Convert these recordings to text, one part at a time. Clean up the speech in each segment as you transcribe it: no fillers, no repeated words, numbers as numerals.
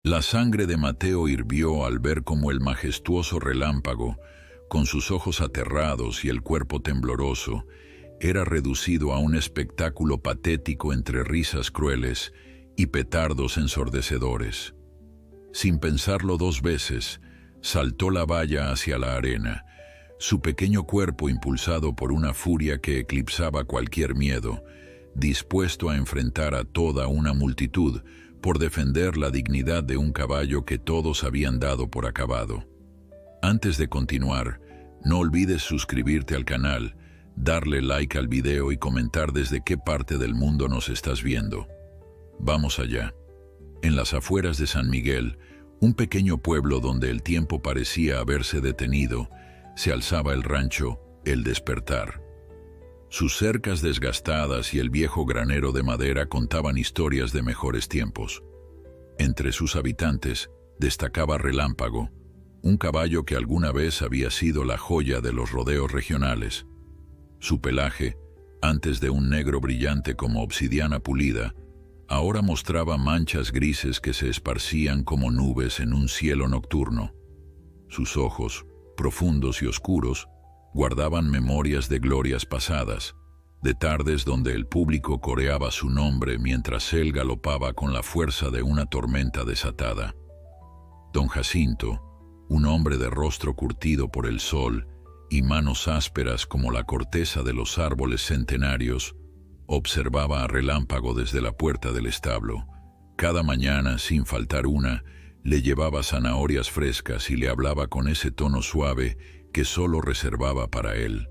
La sangre de Mateo hirvió al ver cómo el majestuoso relámpago, con sus ojos aterrados y el cuerpo tembloroso, era reducido a un espectáculo patético entre risas crueles y petardos ensordecedores. Sin pensarlo dos veces, saltó la valla hacia la arena, su pequeño cuerpo impulsado por una furia que eclipsaba cualquier miedo, dispuesto a enfrentar a toda una multitud por defender la dignidad de un caballo que todos habían dado por acabado. Antes de continuar, no olvides suscribirte al canal, darle like al video y comentar desde qué parte del mundo nos estás viendo. Vamos allá. En las afueras de San Miguel, un pequeño pueblo donde el tiempo parecía haberse detenido, se alzaba el rancho El Despertar. Sus cercas desgastadas y el viejo granero de madera contaban historias de mejores tiempos. Entre sus habitantes destacaba Relámpago, un caballo que alguna vez había sido la joya de los rodeos regionales. Su pelaje, antes de un negro brillante como obsidiana pulida, ahora mostraba manchas grises que se esparcían como nubes en un cielo nocturno. Sus ojos, profundos y oscuros, guardaban memorias de glorias pasadas, de tardes donde el público coreaba su nombre mientras él galopaba con la fuerza de una tormenta desatada. Don Jacinto, un hombre de rostro curtido por el sol y manos ásperas como la corteza de los árboles centenarios, observaba a Relámpago desde la puerta del establo. Cada mañana, sin faltar una, le llevaba zanahorias frescas y le hablaba con ese tono suave que solo reservaba para él.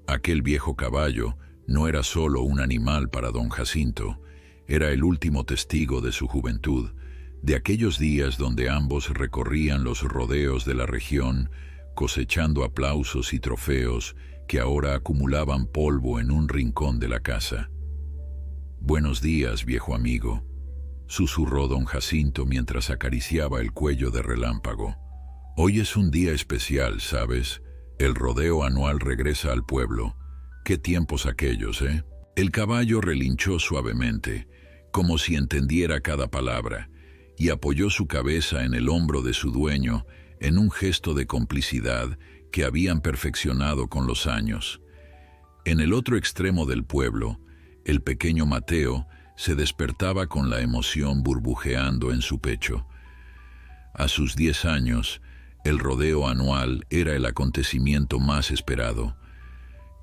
Aquel viejo caballo no era solo un animal para don Jacinto, era el último testigo de su juventud, de aquellos días donde ambos recorrían los rodeos de la región, cosechando aplausos y trofeos que ahora acumulaban polvo en un rincón de la casa. «Buenos días, viejo amigo», susurró don Jacinto mientras acariciaba el cuello de Relámpago. «Hoy es un día especial, ¿sabes? El rodeo anual regresa al pueblo. Qué tiempos aquellos, ¿eh?» El caballo relinchó suavemente, como si entendiera cada palabra, y apoyó su cabeza en el hombro de su dueño en un gesto de complicidad que habían perfeccionado con los años. En el otro extremo del pueblo, el pequeño Mateo se despertaba con la emoción burbujeando en su pecho. A sus 10 años, el rodeo anual era el acontecimiento más esperado.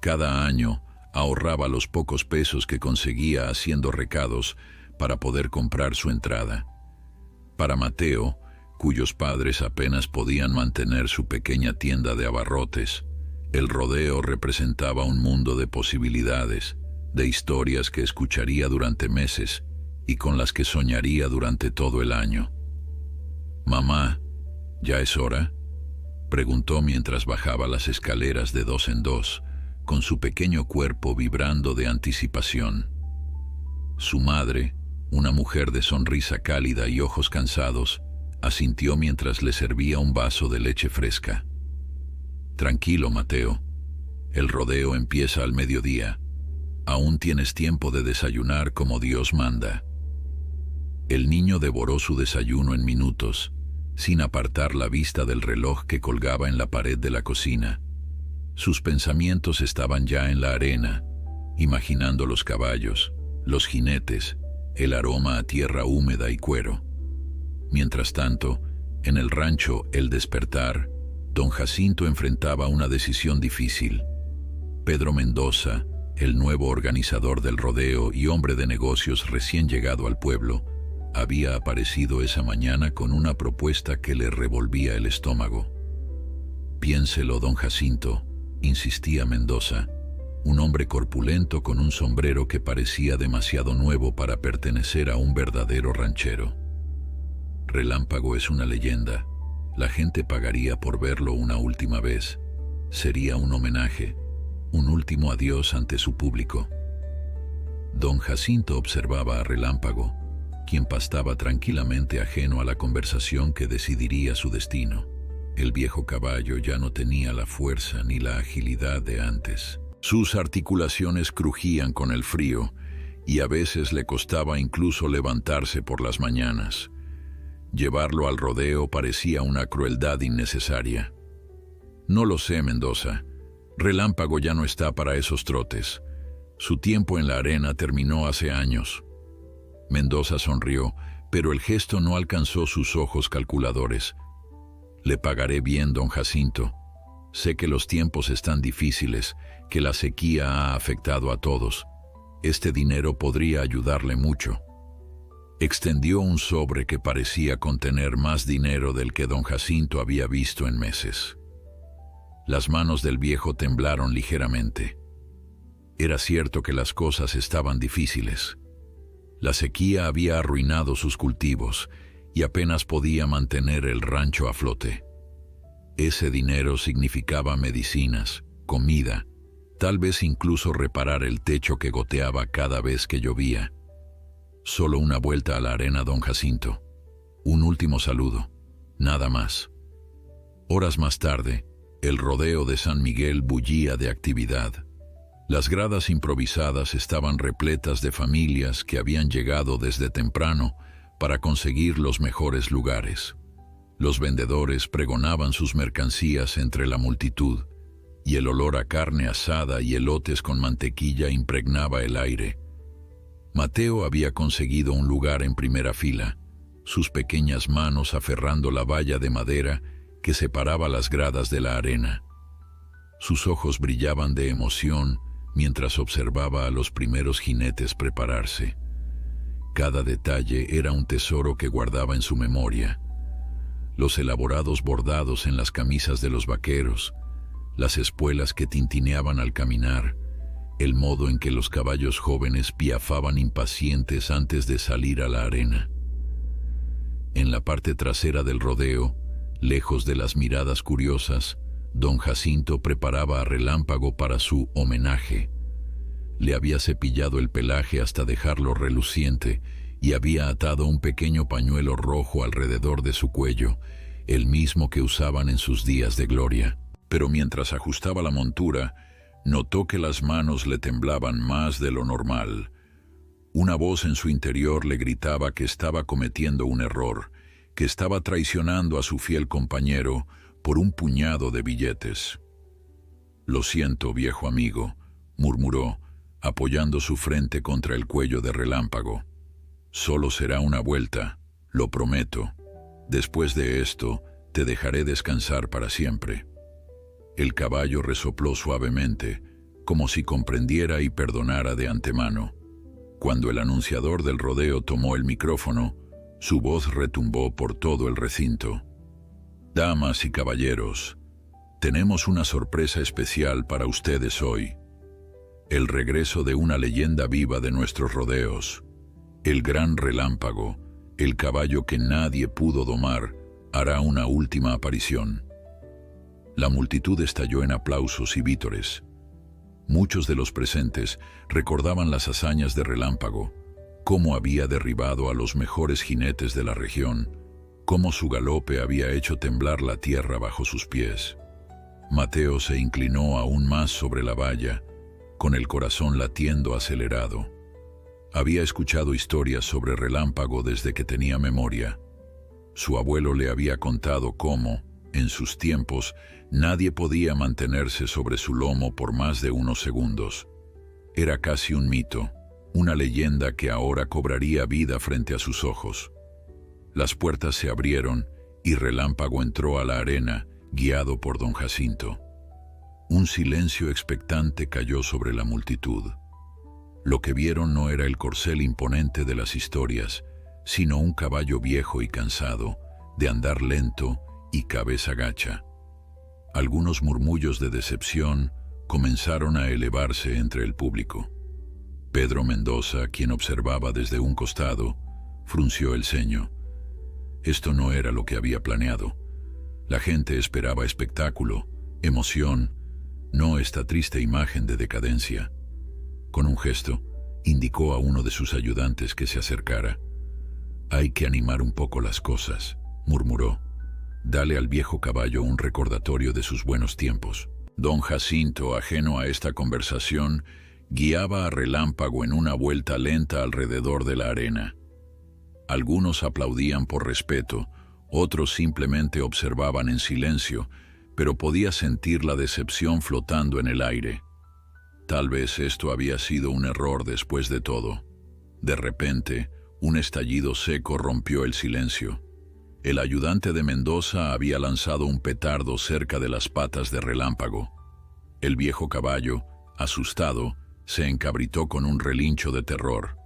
Cada año ahorraba los pocos pesos que conseguía haciendo recados para poder comprar su entrada. Para Mateo, cuyos padres apenas podían mantener su pequeña tienda de abarrotes, el rodeo representaba un mundo de posibilidades, de historias que escucharía durante meses y con las que soñaría durante todo el año. «Mamá, ¿ya es hora?», preguntó mientras bajaba las escaleras de 2 en 2, con su pequeño cuerpo vibrando de anticipación. Su madre, una mujer de sonrisa cálida y ojos cansados, asintió mientras le servía un vaso de leche fresca. «Tranquilo, Mateo. El rodeo empieza al mediodía. Aún tienes tiempo de desayunar como Dios manda». El niño devoró su desayuno en minutos, sin apartar la vista del reloj que colgaba en la pared de la cocina. Sus pensamientos estaban ya en la arena, imaginando los caballos, los jinetes, el aroma a tierra húmeda y cuero. Mientras tanto, en el rancho El Despertar, don Jacinto enfrentaba una decisión difícil. Pedro Mendoza, el nuevo organizador del rodeo y hombre de negocios recién llegado al pueblo, había aparecido esa mañana con una propuesta que le revolvía el estómago. «Piénselo, don Jacinto», insistía Mendoza, un hombre corpulento con un sombrero que parecía demasiado nuevo para pertenecer a un verdadero ranchero. «Relámpago es una leyenda. La gente pagaría por verlo una última vez. Sería un homenaje, un último adiós ante su público». Don Jacinto observaba a Relámpago, quien pastaba tranquilamente ajeno a la conversación que decidiría su destino. El viejo caballo ya no tenía la fuerza ni la agilidad de antes. Sus articulaciones crujían con el frío y a veces le costaba incluso levantarse por las mañanas. Llevarlo al rodeo parecía una crueldad innecesaria. No lo sé, Mendoza. Relámpago ya no está para esos trotes. Su tiempo en la arena terminó hace años. Mendoza sonrió, pero el gesto no alcanzó sus ojos calculadores. Le pagaré bien, don Jacinto. Sé que los tiempos están difíciles, que la sequía ha afectado a todos. Este dinero podría ayudarle mucho. Extendió un sobre que parecía contener más dinero del que don Jacinto había visto en meses. Las manos del viejo temblaron ligeramente. Era cierto que las cosas estaban difíciles. La sequía había arruinado sus cultivos y apenas podía mantener el rancho a flote. Ese dinero significaba medicinas, comida, tal vez incluso reparar el techo que goteaba cada vez que llovía. Solo una vuelta a la arena, don Jacinto. Un último saludo. Nada más. Horas más tarde, el rodeo de San Miguel bullía de actividad. Las gradas improvisadas estaban repletas de familias que habían llegado desde temprano para conseguir los mejores lugares. Los vendedores pregonaban sus mercancías entre la multitud, y el olor a carne asada y elotes con mantequilla impregnaba el aire. Mateo había conseguido un lugar en primera fila, sus pequeñas manos aferrando la valla de madera que separaba las gradas de la arena. Sus ojos brillaban de emoción mientras observaba a los primeros jinetes prepararse. Cada detalle era un tesoro que guardaba en su memoria. Los elaborados bordados en las camisas de los vaqueros, las espuelas que tintineaban al caminar, el modo en que los caballos jóvenes piafaban impacientes antes de salir a la arena. En la parte trasera del rodeo, lejos de las miradas curiosas, don Jacinto preparaba a Relámpago para su homenaje. Le había cepillado el pelaje hasta dejarlo reluciente y había atado un pequeño pañuelo rojo alrededor de su cuello, el mismo que usaban en sus días de gloria. Pero mientras ajustaba la montura, notó que las manos le temblaban más de lo normal. Una voz en su interior le gritaba que estaba cometiendo un error, que estaba traicionando a su fiel compañero por un puñado de billetes. «Lo siento, viejo amigo», murmuró, apoyando su frente contra el cuello de Relámpago. «Solo será una vuelta, lo prometo. Después de esto, te dejaré descansar para siempre». El caballo resopló suavemente, como si comprendiera y perdonara de antemano. Cuando el anunciador del rodeo tomó el micrófono, su voz retumbó por todo el recinto. «Damas y caballeros, tenemos una sorpresa especial para ustedes hoy. El regreso de una leyenda viva de nuestros rodeos. El gran Relámpago, el caballo que nadie pudo domar, hará una última aparición». La multitud estalló en aplausos y vítores. Muchos de los presentes recordaban las hazañas de Relámpago, cómo había derribado a los mejores jinetes de la región, cómo su galope había hecho temblar la tierra bajo sus pies. Mateo se inclinó aún más sobre la valla, con el corazón latiendo acelerado. Había escuchado historias sobre Relámpago desde que tenía memoria. Su abuelo le había contado cómo, en sus tiempos, nadie podía mantenerse sobre su lomo por más de unos segundos. Era casi un mito, una leyenda que ahora cobraría vida frente a sus ojos. Las puertas se abrieron y Relámpago entró a la arena, guiado por don Jacinto. Un silencio expectante cayó sobre la multitud. Lo que vieron no era el corcel imponente de las historias, sino un caballo viejo y cansado, de andar lento y cabeza gacha. Algunos murmullos de decepción comenzaron a elevarse entre el público. Pedro Mendoza, quien observaba desde un costado, frunció el ceño. Esto no era lo que había planeado. La gente esperaba espectáculo, emoción, no esta triste imagen de decadencia. Con un gesto, indicó a uno de sus ayudantes que se acercara. «Hay que animar un poco las cosas», murmuró. «Dale al viejo caballo un recordatorio de sus buenos tiempos». Don Jacinto, ajeno a esta conversación, guiaba a Relámpago en una vuelta lenta alrededor de la arena. Algunos aplaudían por respeto, otros simplemente observaban en silencio, pero podía sentir la decepción flotando en el aire. Tal vez esto había sido un error después de todo. De repente, un estallido seco rompió el silencio. El ayudante de Mendoza había lanzado un petardo cerca de las patas de Relámpago. El viejo caballo, asustado, se encabritó con un relincho de terror.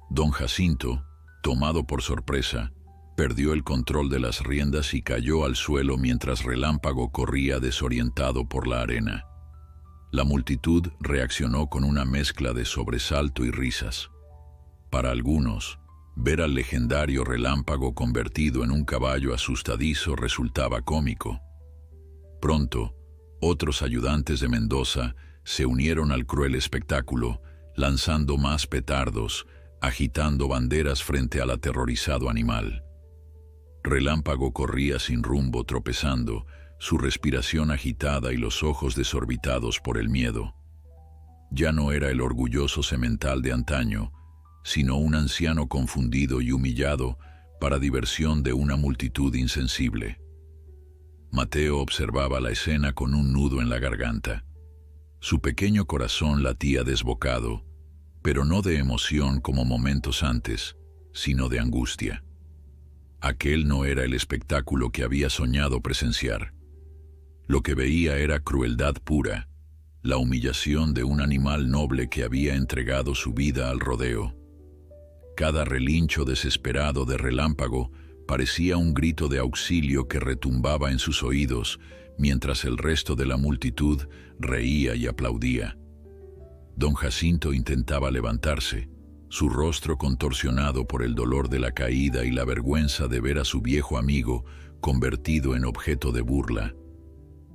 Don Jacinto, tomado por sorpresa, perdió el control de las riendas y cayó al suelo mientras Relámpago corría desorientado por la arena. La multitud reaccionó con una mezcla de sobresalto y risas. Para algunos, ver al legendario Relámpago convertido en un caballo asustadizo resultaba cómico. Pronto, otros ayudantes de Mendoza se unieron al cruel espectáculo, lanzando más petardos, agitando banderas frente al aterrorizado animal. Relámpago corría sin rumbo, tropezando, su respiración agitada y los ojos desorbitados por el miedo. Ya no era el orgulloso semental de antaño, sino un anciano confundido y humillado para diversión de una multitud insensible. Mateo observaba la escena con un nudo en la garganta. Su pequeño corazón latía desbocado, pero no de emoción como momentos antes, sino de angustia. Aquel no era el espectáculo que había soñado presenciar. Lo que veía era crueldad pura, la humillación de un animal noble que había entregado su vida al rodeo. Cada relincho desesperado de Relámpago parecía un grito de auxilio que retumbaba en sus oídos, mientras el resto de la multitud reía y aplaudía. Don Jacinto intentaba levantarse, su rostro contorsionado por el dolor de la caída y la vergüenza de ver a su viejo amigo convertido en objeto de burla.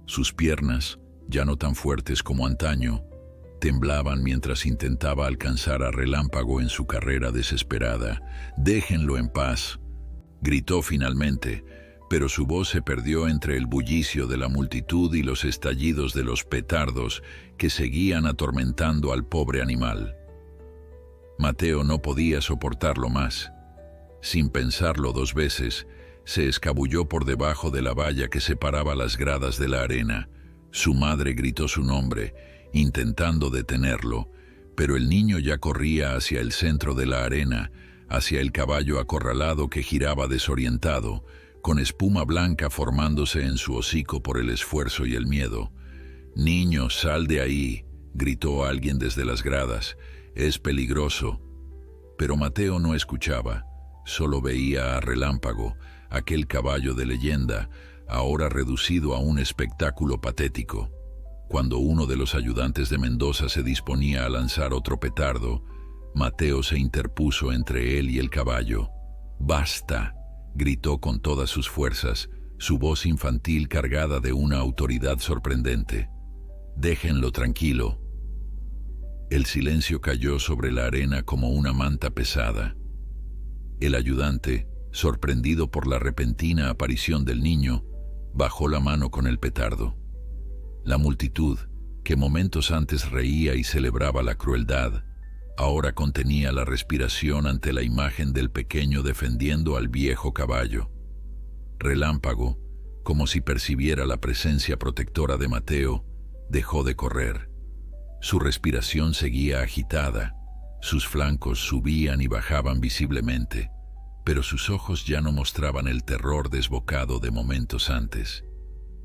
Sus piernas, ya no tan fuertes como antaño, temblaban mientras intentaba alcanzar a Relámpago en su carrera desesperada. «Déjenlo en paz», gritó finalmente, pero su voz se perdió entre el bullicio de la multitud y los estallidos de los petardos que seguían atormentando al pobre animal. Mateo no podía soportarlo más. Sin pensarlo dos veces, se escabulló por debajo de la valla que separaba las gradas de la arena. Su madre gritó su nombre, intentando detenerlo, pero el niño ya corría hacia el centro de la arena, hacia el caballo acorralado que giraba desorientado, con espuma blanca formándose en su hocico por el esfuerzo y el miedo. «Niño, sal de ahí», gritó alguien desde las gradas. «Es peligroso». Pero Mateo no escuchaba, solo veía a Relámpago, aquel caballo de leyenda, ahora reducido a un espectáculo patético. Cuando uno de los ayudantes de Mendoza se disponía a lanzar otro petardo, Mateo se interpuso entre él y el caballo. «¡Basta!», gritó con todas sus fuerzas, su voz infantil cargada de una autoridad sorprendente. «Déjenlo tranquilo». El silencio cayó sobre la arena como una manta pesada. El ayudante, sorprendido por la repentina aparición del niño, bajó la mano con el petardo. La multitud, que momentos antes reía y celebraba la crueldad, ahora contenía la respiración ante la imagen del pequeño defendiendo al viejo caballo. Relámpago, como si percibiera la presencia protectora de Mateo, dejó de correr. Su respiración seguía agitada, sus flancos subían y bajaban visiblemente, pero sus ojos ya no mostraban el terror desbocado de momentos antes.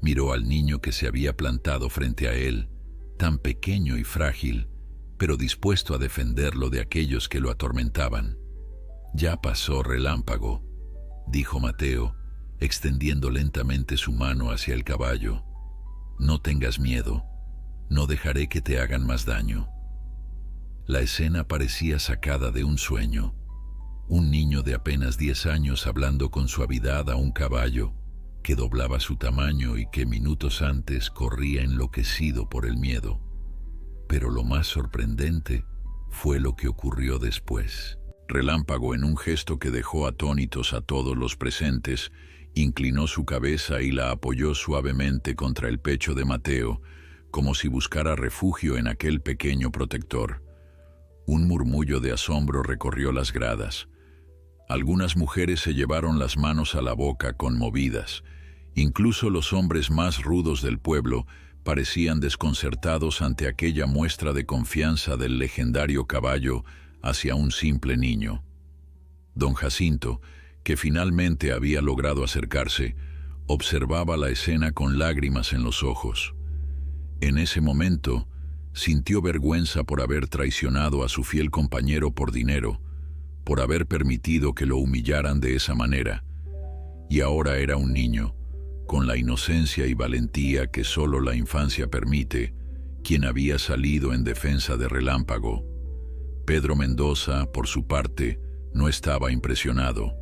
Miró al niño que se había plantado frente a él, tan pequeño y frágil, pero dispuesto a defenderlo de aquellos que lo atormentaban. «Ya pasó, Relámpago», dijo Mateo, extendiendo lentamente su mano hacia el caballo. «No tengas miedo, no dejaré que te hagan más daño». La escena parecía sacada de un sueño. Un niño de apenas 10 años hablando con suavidad a un caballo que doblaba su tamaño y que minutos antes corría enloquecido por el miedo. Pero lo más sorprendente fue lo que ocurrió después. Relámpago, en un gesto que dejó atónitos a todos los presentes, inclinó su cabeza y la apoyó suavemente contra el pecho de Mateo, como si buscara refugio en aquel pequeño protector. Un murmullo de asombro recorrió las gradas. Algunas mujeres se llevaron las manos a la boca conmovidas. Incluso los hombres más rudos del pueblo parecían desconcertados ante aquella muestra de confianza del legendario caballo hacia un simple niño. Don Jacinto, que finalmente había logrado acercarse, observaba la escena con lágrimas en los ojos. En ese momento, sintió vergüenza por haber traicionado a su fiel compañero por dinero, por haber permitido que lo humillaran de esa manera. Y ahora era un niño, con la inocencia y valentía que solo la infancia permite, quien había salido en defensa de Relámpago. Pedro Mendoza, por su parte, no estaba impresionado.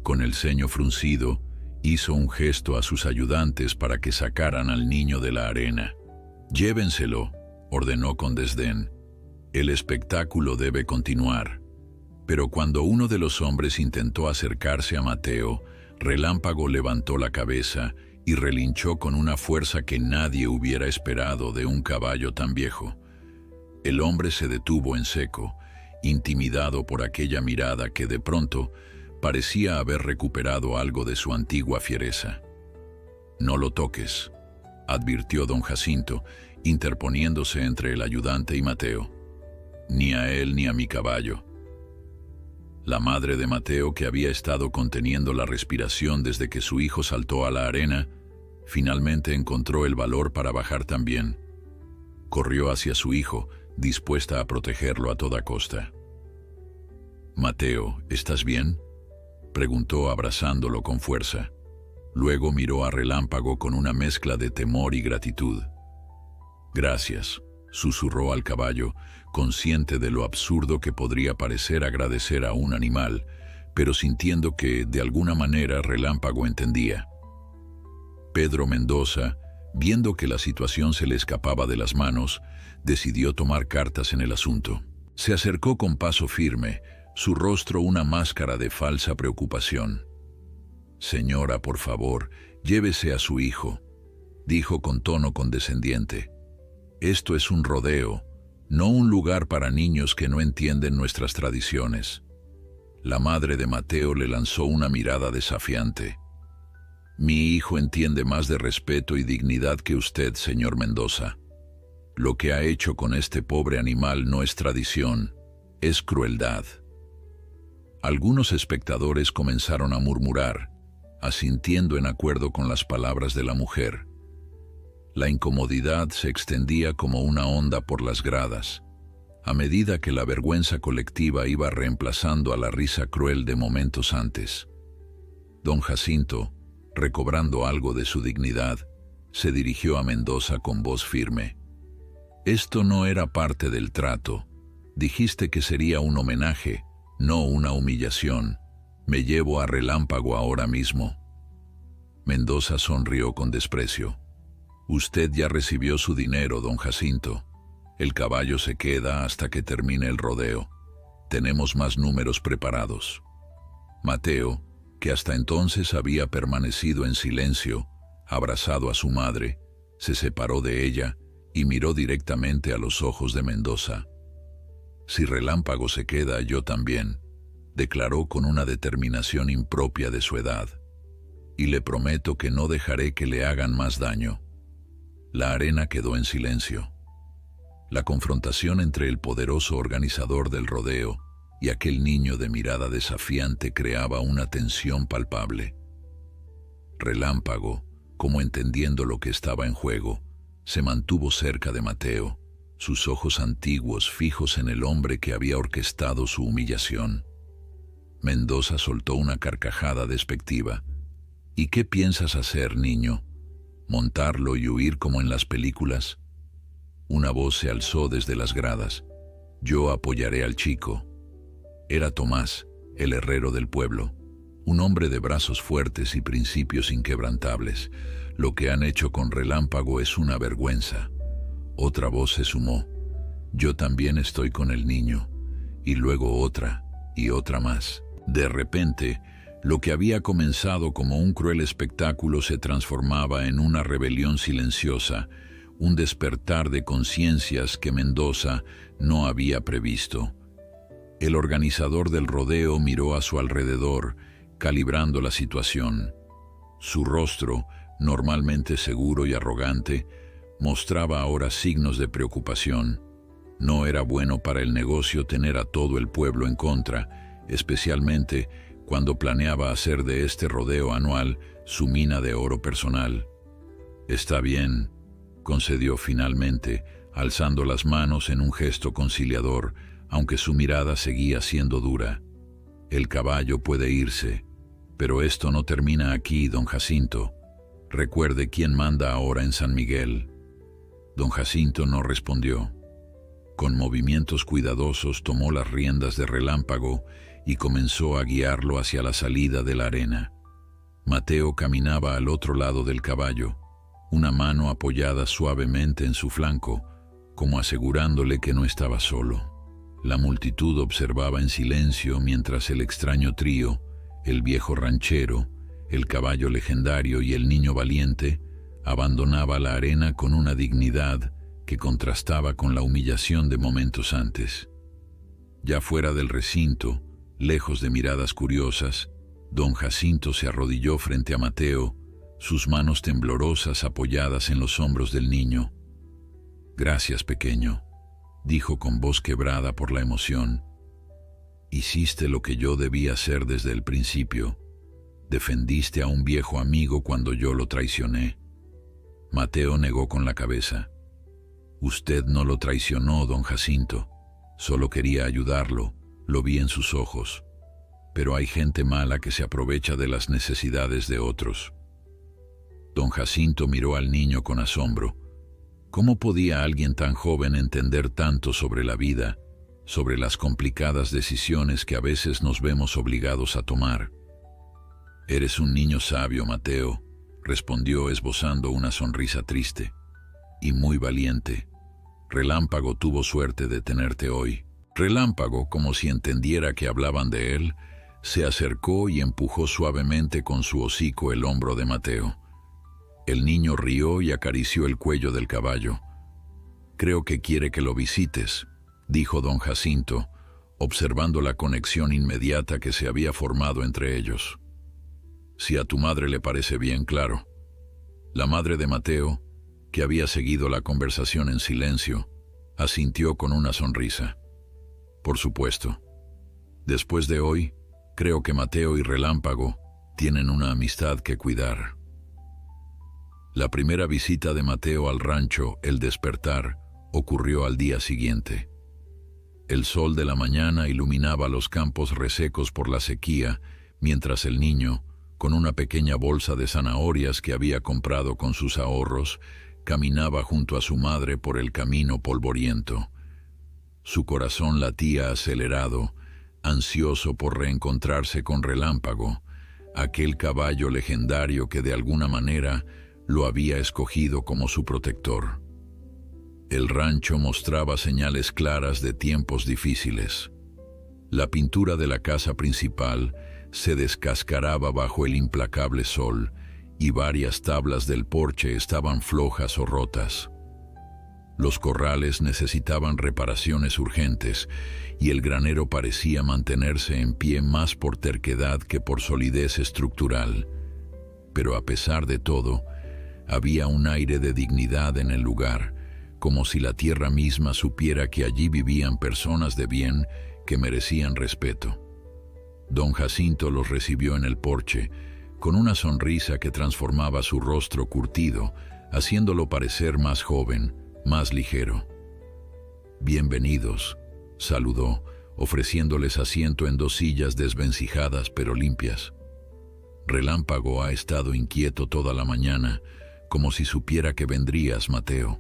Con el ceño fruncido, hizo un gesto a sus ayudantes para que sacaran al niño de la arena. «Llévenselo», ordenó con desdén. «El espectáculo debe continuar». Pero cuando uno de los hombres intentó acercarse a Mateo, Relámpago levantó la cabeza y relinchó con una fuerza que nadie hubiera esperado de un caballo tan viejo. El hombre se detuvo en seco, intimidado por aquella mirada que de pronto parecía haber recuperado algo de su antigua fiereza. «No lo toques», advirtió don Jacinto, interponiéndose entre el ayudante y Mateo. «Ni a él ni a mi caballo». La madre de Mateo, que había estado conteniendo la respiración desde que su hijo saltó a la arena, finalmente encontró el valor para bajar también. Corrió hacia su hijo, dispuesta a protegerlo a toda costa. «Mateo, ¿estás bien?», preguntó abrazándolo con fuerza. Luego miró a Relámpago con una mezcla de temor y gratitud. «Gracias», susurró al caballo, consciente de lo absurdo que podría parecer agradecer a un animal, pero sintiendo que, de alguna manera, Relámpago entendía. Pedro Mendoza, viendo que la situación se le escapaba de las manos, decidió tomar cartas en el asunto. Se acercó con paso firme, su rostro una máscara de falsa preocupación. «Señora, por favor, llévese a su hijo», dijo con tono condescendiente. «Esto es un rodeo, no un lugar para niños que no entienden nuestras tradiciones». La madre de Mateo le lanzó una mirada desafiante. «Mi hijo entiende más de respeto y dignidad que usted, señor Mendoza. Lo que ha hecho con este pobre animal no es tradición, es crueldad». Algunos espectadores comenzaron a murmurar, asintiendo en acuerdo con las palabras de la mujer. La incomodidad se extendía como una onda por las gradas, a medida que la vergüenza colectiva iba reemplazando a la risa cruel de momentos antes. Don Jacinto, recobrando algo de su dignidad, se dirigió a Mendoza con voz firme. «Esto no era parte del trato. Dijiste que sería un homenaje, no una humillación. Me llevo a Relámpago ahora mismo». Mendoza sonrió con desprecio. «Usted ya recibió su dinero, don Jacinto. El caballo se queda hasta que termine el rodeo. Tenemos más números preparados». Mateo, que hasta entonces había permanecido en silencio, abrazado a su madre, se separó de ella y miró directamente a los ojos de Mendoza. «Si Relámpago se queda, yo también», declaró con una determinación impropia de su edad. «Y le prometo que no dejaré que le hagan más daño». La arena quedó en silencio. La confrontación entre el poderoso organizador del rodeo y aquel niño de mirada desafiante creaba una tensión palpable. Relámpago, como entendiendo lo que estaba en juego, se mantuvo cerca de Mateo, sus ojos antiguos fijos en el hombre que había orquestado su humillación. Mendoza soltó una carcajada despectiva. «¿Y qué piensas hacer, niño? ¿Montarlo y huir como en las películas?». Una voz se alzó desde las gradas. «Yo apoyaré al chico». Era Tomás, el herrero del pueblo, un hombre de brazos fuertes y principios inquebrantables. «Lo que han hecho con Relámpago es una vergüenza». Otra voz se sumó. «Yo también estoy con el niño». Y luego otra, y otra más. De repente, lo que había comenzado como un cruel espectáculo se transformaba en una rebelión silenciosa, un despertar de conciencias que Mendoza no había previsto. El organizador del rodeo miró a su alrededor, calibrando la situación. Su rostro, normalmente seguro y arrogante, mostraba ahora signos de preocupación. No era bueno para el negocio tener a todo el pueblo en contra, especialmente cuando planeaba hacer de este rodeo anual su mina de oro personal. «Está bien», concedió finalmente, alzando las manos en un gesto conciliador, aunque su mirada seguía siendo dura. «El caballo puede irse, pero esto no termina aquí, don Jacinto. Recuerde quién manda ahora en San Miguel». Don Jacinto no respondió. Con movimientos cuidadosos tomó las riendas de Relámpago y comenzó a guiarlo hacia la salida de la arena. Mateo caminaba al otro lado del caballo, una mano apoyada suavemente en su flanco, como asegurándole que no estaba solo. La multitud observaba en silencio mientras el extraño trío, el viejo ranchero, el caballo legendario y el niño valiente, abandonaba la arena con una dignidad que contrastaba con la humillación de momentos antes. Ya fuera del recinto, lejos de miradas curiosas, don Jacinto se arrodilló frente a Mateo, sus manos temblorosas apoyadas en los hombros del niño. «Gracias, pequeño», dijo con voz quebrada por la emoción. «Hiciste lo que yo debía hacer desde el principio. Defendiste a un viejo amigo cuando yo lo traicioné». Mateo negó con la cabeza. «Usted no lo traicionó, don Jacinto. Solo quería ayudarlo, lo vi en sus ojos. Pero hay gente mala que se aprovecha de las necesidades de otros». Don Jacinto miró al niño con asombro. ¿Cómo podía alguien tan joven entender tanto sobre la vida, sobre las complicadas decisiones que a veces nos vemos obligados a tomar? «Eres un niño sabio, Mateo», respondió esbozando una sonrisa triste. «Y muy valiente. Relámpago tuvo suerte de tenerte hoy». Relámpago, como si entendiera que hablaban de él, se acercó y empujó suavemente con su hocico el hombro de Mateo. El niño rió y acarició el cuello del caballo. «Creo que quiere que lo visites», dijo don Jacinto, observando la conexión inmediata que se había formado entre ellos. «Si a tu madre le parece bien, claro». La madre de Mateo, que había seguido la conversación en silencio, asintió con una sonrisa. «Por supuesto. Después de hoy, creo que Mateo y Relámpago tienen una amistad que cuidar». La primera visita de Mateo al rancho, El Despertar, ocurrió al día siguiente. El sol de la mañana iluminaba los campos resecos por la sequía, mientras el niño, con una pequeña bolsa de zanahorias que había comprado con sus ahorros, caminaba junto a su madre por el camino polvoriento. Su corazón latía acelerado, ansioso por reencontrarse con Relámpago, aquel caballo legendario que de alguna manera lo había escogido como su protector. El rancho mostraba señales claras de tiempos difíciles. La pintura de la casa principal se descascaraba bajo el implacable sol y varias tablas del porche estaban flojas o rotas. Los corrales necesitaban reparaciones urgentes y el granero parecía mantenerse en pie más por terquedad que por solidez estructural. Pero a pesar de todo, había un aire de dignidad en el lugar, como si la tierra misma supiera que allí vivían personas de bien que merecían respeto. Don Jacinto los recibió en el porche, con una sonrisa que transformaba su rostro curtido, haciéndolo parecer más joven, más ligero. «Bienvenidos», saludó, ofreciéndoles asiento en 2 sillas desvencijadas pero limpias. «Relámpago ha estado inquieto toda la mañana, como si supiera que vendrías, Mateo».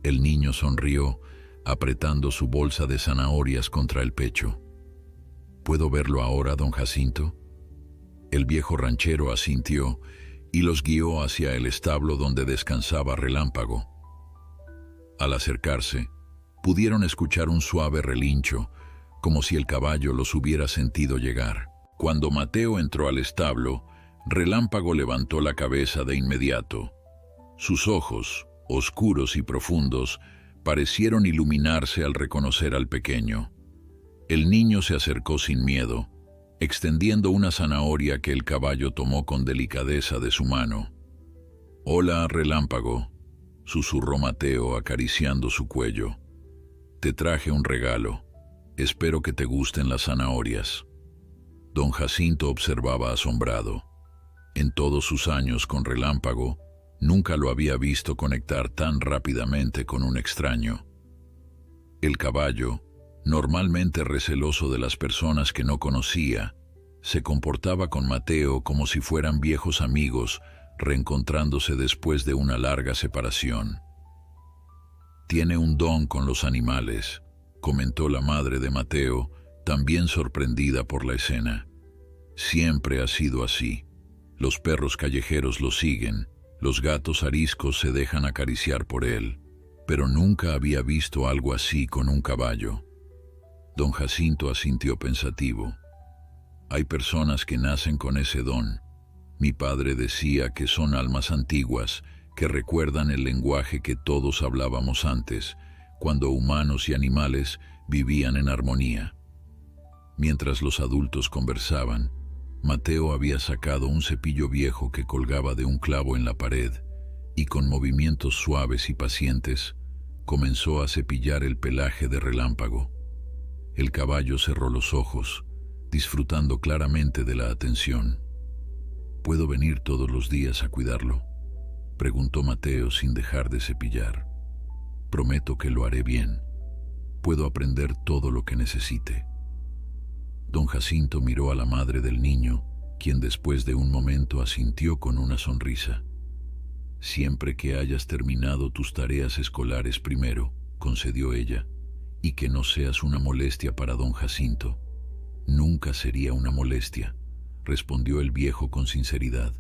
El niño sonrió, apretando su bolsa de zanahorias contra el pecho. «¿Puedo verlo ahora, don Jacinto?» El viejo ranchero asintió y los guió hacia el establo donde descansaba Relámpago. Al acercarse, pudieron escuchar un suave relincho, como si el caballo los hubiera sentido llegar. Cuando Mateo entró al establo, Relámpago levantó la cabeza de inmediato. Sus ojos, oscuros y profundos, parecieron iluminarse al reconocer al pequeño. El niño se acercó sin miedo, extendiendo una zanahoria que el caballo tomó con delicadeza de su mano. «Hola, Relámpago», susurró Mateo acariciando su cuello. «Te traje un regalo. Espero que te gusten las zanahorias». Don Jacinto observaba asombrado. En todos sus años con Relámpago, nunca lo había visto conectar tan rápidamente con un extraño. El caballo, normalmente receloso de las personas que no conocía, se comportaba con Mateo como si fueran viejos amigos reencontrándose después de una larga separación. «Tiene un don con los animales», comentó la madre de Mateo, también sorprendida por la escena. «Siempre ha sido así. Los perros callejeros lo siguen, los gatos ariscos se dejan acariciar por él, pero nunca había visto algo así con un caballo». Don Jacinto asintió pensativo. «Hay personas que nacen con ese don. Mi padre decía que son almas antiguas que recuerdan el lenguaje que todos hablábamos antes, cuando humanos y animales vivían en armonía». Mientras los adultos conversaban, Mateo había sacado un cepillo viejo que colgaba de un clavo en la pared y con movimientos suaves y pacientes comenzó a cepillar el pelaje de Relámpago. El caballo cerró los ojos, disfrutando claramente de la atención. «¿Puedo venir todos los días a cuidarlo?», preguntó Mateo sin dejar de cepillar. «Prometo que lo haré bien. Puedo aprender todo lo que necesite». Don Jacinto miró a la madre del niño, quien después de un momento asintió con una sonrisa. «Siempre que hayas terminado tus tareas escolares primero», concedió ella, «y que no seas una molestia para don Jacinto». «Nunca sería una molestia», respondió el viejo con sinceridad.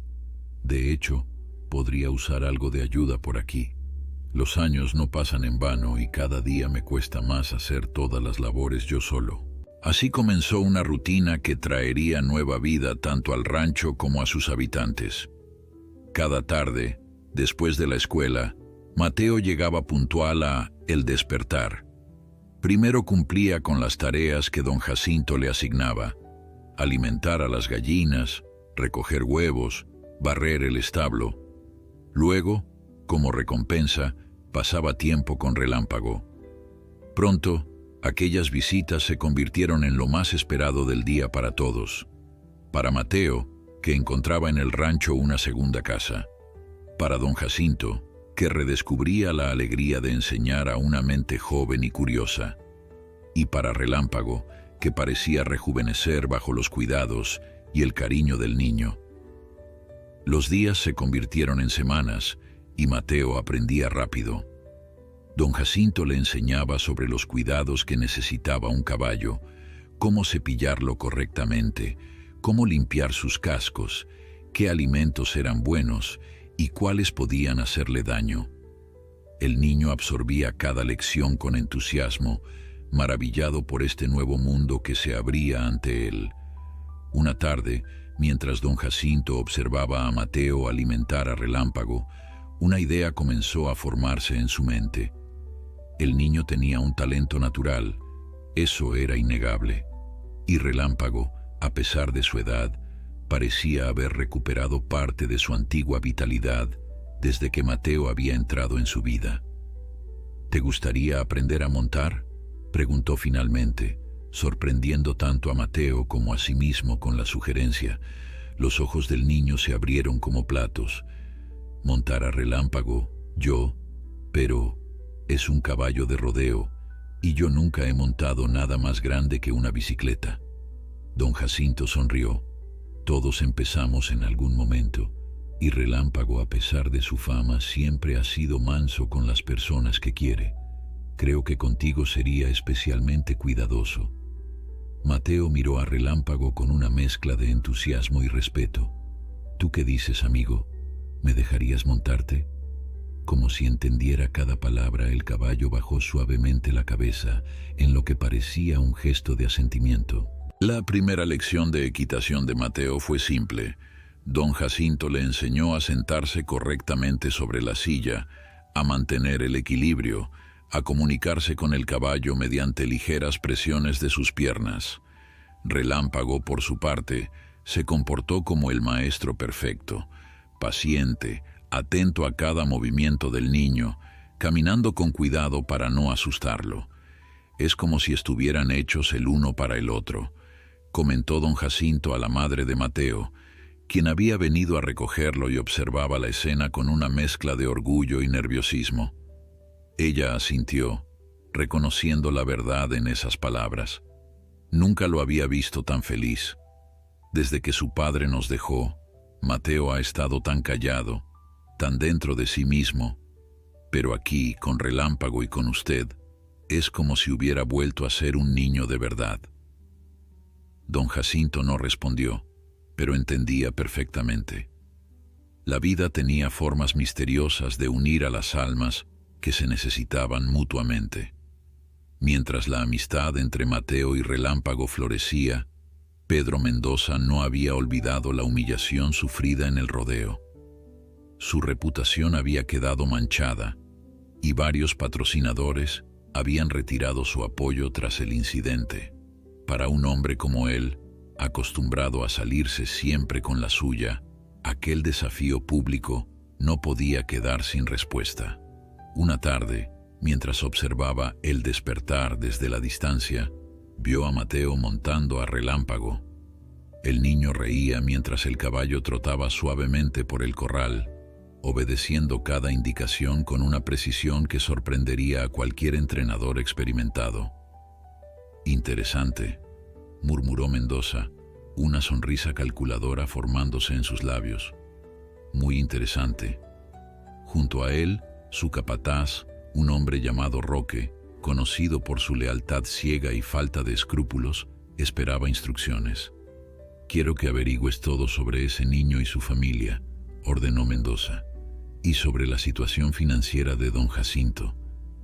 «De hecho, podría usar algo de ayuda por aquí. Los años no pasan en vano y cada día me cuesta más hacer todas las labores yo solo». Así comenzó una rutina que traería nueva vida tanto al rancho como a sus habitantes. Cada tarde, después de la escuela, Mateo llegaba puntual a El Despertar. Primero cumplía con las tareas que don Jacinto le asignaba: alimentar a las gallinas, recoger huevos, barrer el establo. Luego, como recompensa, pasaba tiempo con Relámpago. Pronto, aquellas visitas se convirtieron en lo más esperado del día para todos. Para Mateo, que encontraba en el rancho una segunda casa. Para don Jacinto, que redescubría la alegría de enseñar a una mente joven y curiosa. Y para Relámpago, que parecía rejuvenecer bajo los cuidados y el cariño del niño. Los días se convirtieron en semanas y Mateo aprendía rápido. Don Jacinto le enseñaba sobre los cuidados que necesitaba un caballo, cómo cepillarlo correctamente, cómo limpiar sus cascos, qué alimentos eran buenos y cuáles podían hacerle daño. El niño absorbía cada lección con entusiasmo, maravillado por este nuevo mundo que se abría ante él. Una tarde, mientras don Jacinto observaba a Mateo alimentar a Relámpago, una idea comenzó a formarse en su mente. El niño tenía un talento natural, eso era innegable, y Relámpago, a pesar de su edad, parecía haber recuperado parte de su antigua vitalidad desde que Mateo había entrado en su vida. «¿Te gustaría aprender a montar?», preguntó finalmente, sorprendiendo tanto a Mateo como a sí mismo con la sugerencia. Los ojos del niño se abrieron como platos. «Montar a Relámpago, yo, pero es un caballo de rodeo, y yo nunca he montado nada más grande que una bicicleta». Don Jacinto sonrió. «Todos empezamos en algún momento, y Relámpago, a pesar de su fama, siempre ha sido manso con las personas que quiere. Creo que contigo sería especialmente cuidadoso». Mateo miró a Relámpago con una mezcla de entusiasmo y respeto. «¿Tú qué dices, amigo? ¿Me dejarías montarte?». Como si entendiera cada palabra, el caballo bajó suavemente la cabeza, en lo que parecía un gesto de asentimiento. La primera lección de equitación de Mateo fue simple. Don Jacinto le enseñó a sentarse correctamente sobre la silla, a mantener el equilibrio, a comunicarse con el caballo mediante ligeras presiones de sus piernas. Relámpago, por su parte, se comportó como el maestro perfecto, paciente, atento a cada movimiento del niño, caminando con cuidado para no asustarlo. Es como si estuvieran hechos el uno para el otro, comentó don Jacinto a la madre de Mateo, quien había venido a recogerlo y observaba la escena con una mezcla de orgullo y nerviosismo. Ella asintió, reconociendo la verdad en esas palabras. Nunca lo había visto tan feliz. Desde que su padre nos dejó, Mateo ha estado tan callado, tan dentro de sí mismo, pero aquí, con Relámpago y con usted, es como si hubiera vuelto a ser un niño de verdad. Don Jacinto no respondió, pero entendía perfectamente. La vida tenía formas misteriosas de unir a las almas que se necesitaban mutuamente. Mientras la amistad entre Mateo y Relámpago florecía, Pedro Mendoza no había olvidado la humillación sufrida en el rodeo. Su reputación había quedado manchada, y varios patrocinadores habían retirado su apoyo tras el incidente. Para un hombre como él, acostumbrado a salirse siempre con la suya, aquel desafío público no podía quedar sin respuesta. Una tarde, mientras observaba el despertar desde la distancia, vio a Mateo montando a Relámpago. El niño reía mientras el caballo trotaba suavemente por el corral, obedeciendo cada indicación con una precisión que sorprendería a cualquier entrenador experimentado. «Interesante», murmuró Mendoza, una sonrisa calculadora formándose en sus labios. «Muy interesante». Junto a él, su capataz, un hombre llamado Roque, conocido por su lealtad ciega y falta de escrúpulos, esperaba instrucciones. «Quiero que averigües todo sobre ese niño y su familia», ordenó Mendoza, «y sobre la situación financiera de don Jacinto.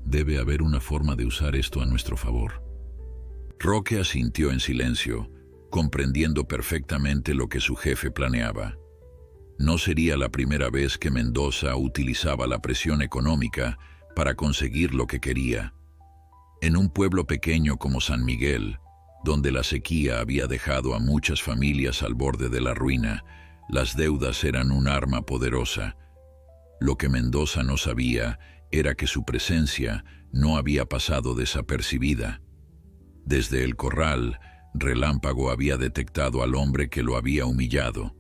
Debe haber una forma de usar esto a nuestro favor». Roque asintió en silencio, comprendiendo perfectamente lo que su jefe planeaba. No sería la primera vez que Mendoza utilizaba la presión económica para conseguir lo que quería. En un pueblo pequeño como San Miguel, donde la sequía había dejado a muchas familias al borde de la ruina, las deudas eran un arma poderosa. Lo que Mendoza no sabía era que su presencia no había pasado desapercibida. Desde el corral, Relámpago había detectado al hombre que lo había humillado.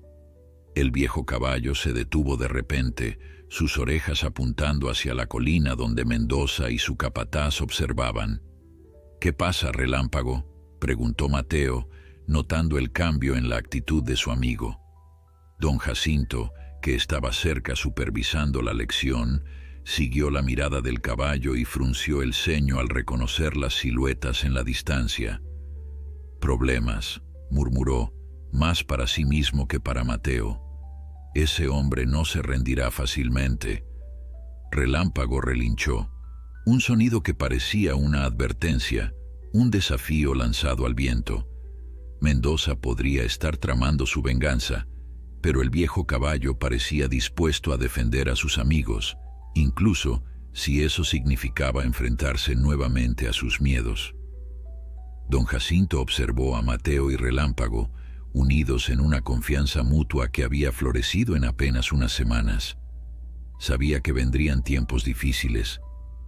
El viejo caballo se detuvo de repente, sus orejas apuntando hacia la colina donde Mendoza y su capataz observaban. «¿Qué pasa, Relámpago?», preguntó Mateo, notando el cambio en la actitud de su amigo. Don Jacinto, que estaba cerca supervisando la lección, siguió la mirada del caballo y frunció el ceño al reconocer las siluetas en la distancia. «Problemas», murmuró, más para sí mismo que para Mateo. «Ese hombre no se rendirá fácilmente». Relámpago relinchó, un sonido que parecía una advertencia, un desafío lanzado al viento. Mendoza podría estar tramando su venganza, pero el viejo caballo parecía dispuesto a defender a sus amigos, incluso si eso significaba enfrentarse nuevamente a sus miedos. Don Jacinto observó a Mateo y Relámpago, unidos en una confianza mutua que había florecido en apenas unas semanas. Sabía que vendrían tiempos difíciles,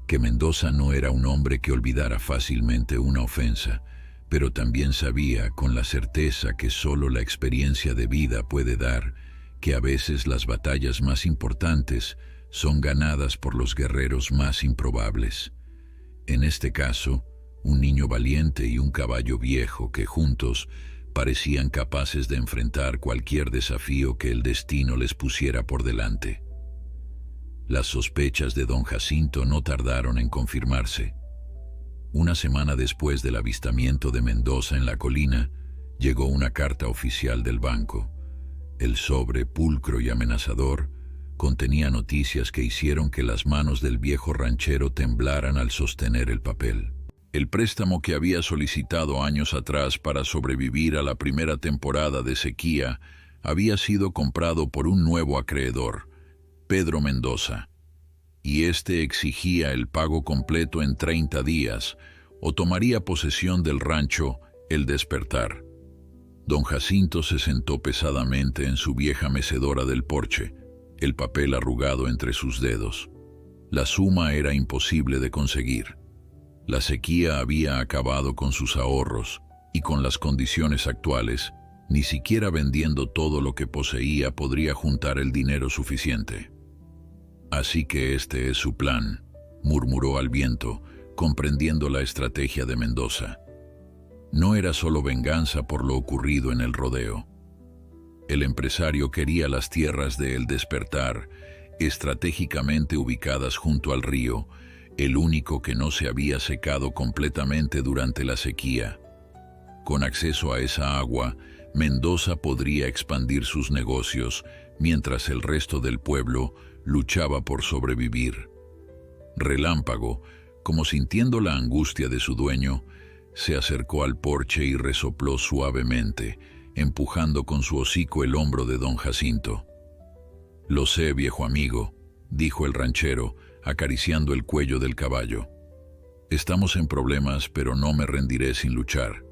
que Mendoza no era un hombre que olvidara fácilmente una ofensa, pero también sabía, con la certeza que solo la experiencia de vida puede dar, que a veces las batallas más importantes son ganadas por los guerreros más improbables. En este caso, un niño valiente y un caballo viejo que juntos parecían capaces de enfrentar cualquier desafío que el destino les pusiera por delante. Las sospechas de don Jacinto no tardaron en confirmarse. Una semana después del avistamiento de Mendoza en la colina, llegó una carta oficial del banco. El sobre, pulcro y amenazador, contenía noticias que hicieron que las manos del viejo ranchero temblaran al sostener el papel. El préstamo que había solicitado años atrás para sobrevivir a la primera temporada de sequía había sido comprado por un nuevo acreedor, Pedro Mendoza. y éste exigía el pago completo en 30 días, o tomaría posesión del rancho El Despertar. Don Jacinto se sentó pesadamente en su vieja mecedora del porche, el papel arrugado entre sus dedos. La suma era imposible de conseguir. La sequía había acabado con sus ahorros, y con las condiciones actuales, ni siquiera vendiendo todo lo que poseía podría juntar el dinero suficiente. Así que este es su plan, murmuró al viento, comprendiendo la estrategia de Mendoza. No era solo venganza por lo ocurrido en el rodeo. El empresario quería las tierras de El Despertar, estratégicamente ubicadas junto al río, el único que no se había secado completamente durante la sequía. Con acceso a esa agua, Mendoza podría expandir sus negocios, mientras el resto del pueblo luchaba por sobrevivir. Relámpago, como sintiendo la angustia de su dueño, se acercó al porche y resopló suavemente, empujando con su hocico el hombro de don Jacinto. «Lo sé, viejo amigo», dijo el ranchero, acariciando el cuello del caballo. «Estamos en problemas, pero no me rendiré sin luchar.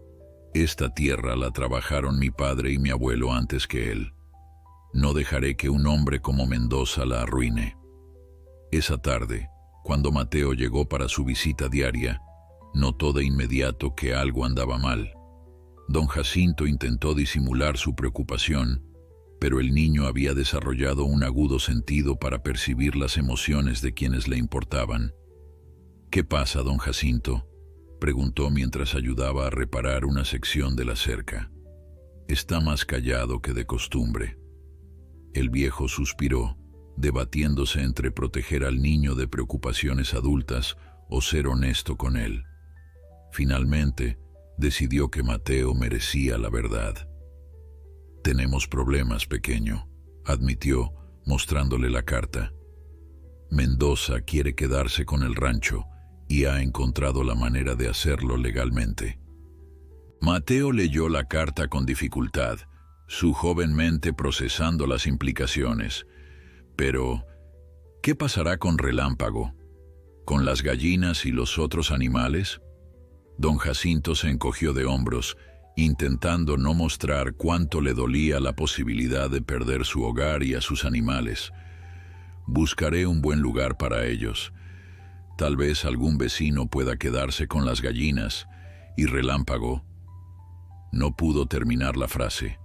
Esta tierra la trabajaron mi padre y mi abuelo antes que él. No dejaré que un hombre como Mendoza la arruine». Esa tarde, cuando Mateo llegó para su visita diaria, notó de inmediato que algo andaba mal. Don Jacinto intentó disimular su preocupación, pero el niño había desarrollado un agudo sentido para percibir las emociones de quienes le importaban. «¿Qué pasa, don Jacinto?», preguntó mientras ayudaba a reparar una sección de la cerca. «Está más callado que de costumbre». El viejo suspiró, debatiéndose entre proteger al niño de preocupaciones adultas o ser honesto con él. Finalmente, decidió que Mateo merecía la verdad. «Tenemos problemas, pequeño», admitió, mostrándole la carta. «Mendoza quiere quedarse con el rancho y ha encontrado la manera de hacerlo legalmente». Mateo leyó la carta con dificultad, su joven mente procesando las implicaciones. Pero, ¿qué pasará con Relámpago? ¿Con las gallinas y los otros animales? Don Jacinto se encogió de hombros, intentando no mostrar cuánto le dolía la posibilidad de perder su hogar y a sus animales. «Buscaré un buen lugar para ellos. Tal vez algún vecino pueda quedarse con las gallinas, y Relámpago». No pudo terminar la frase.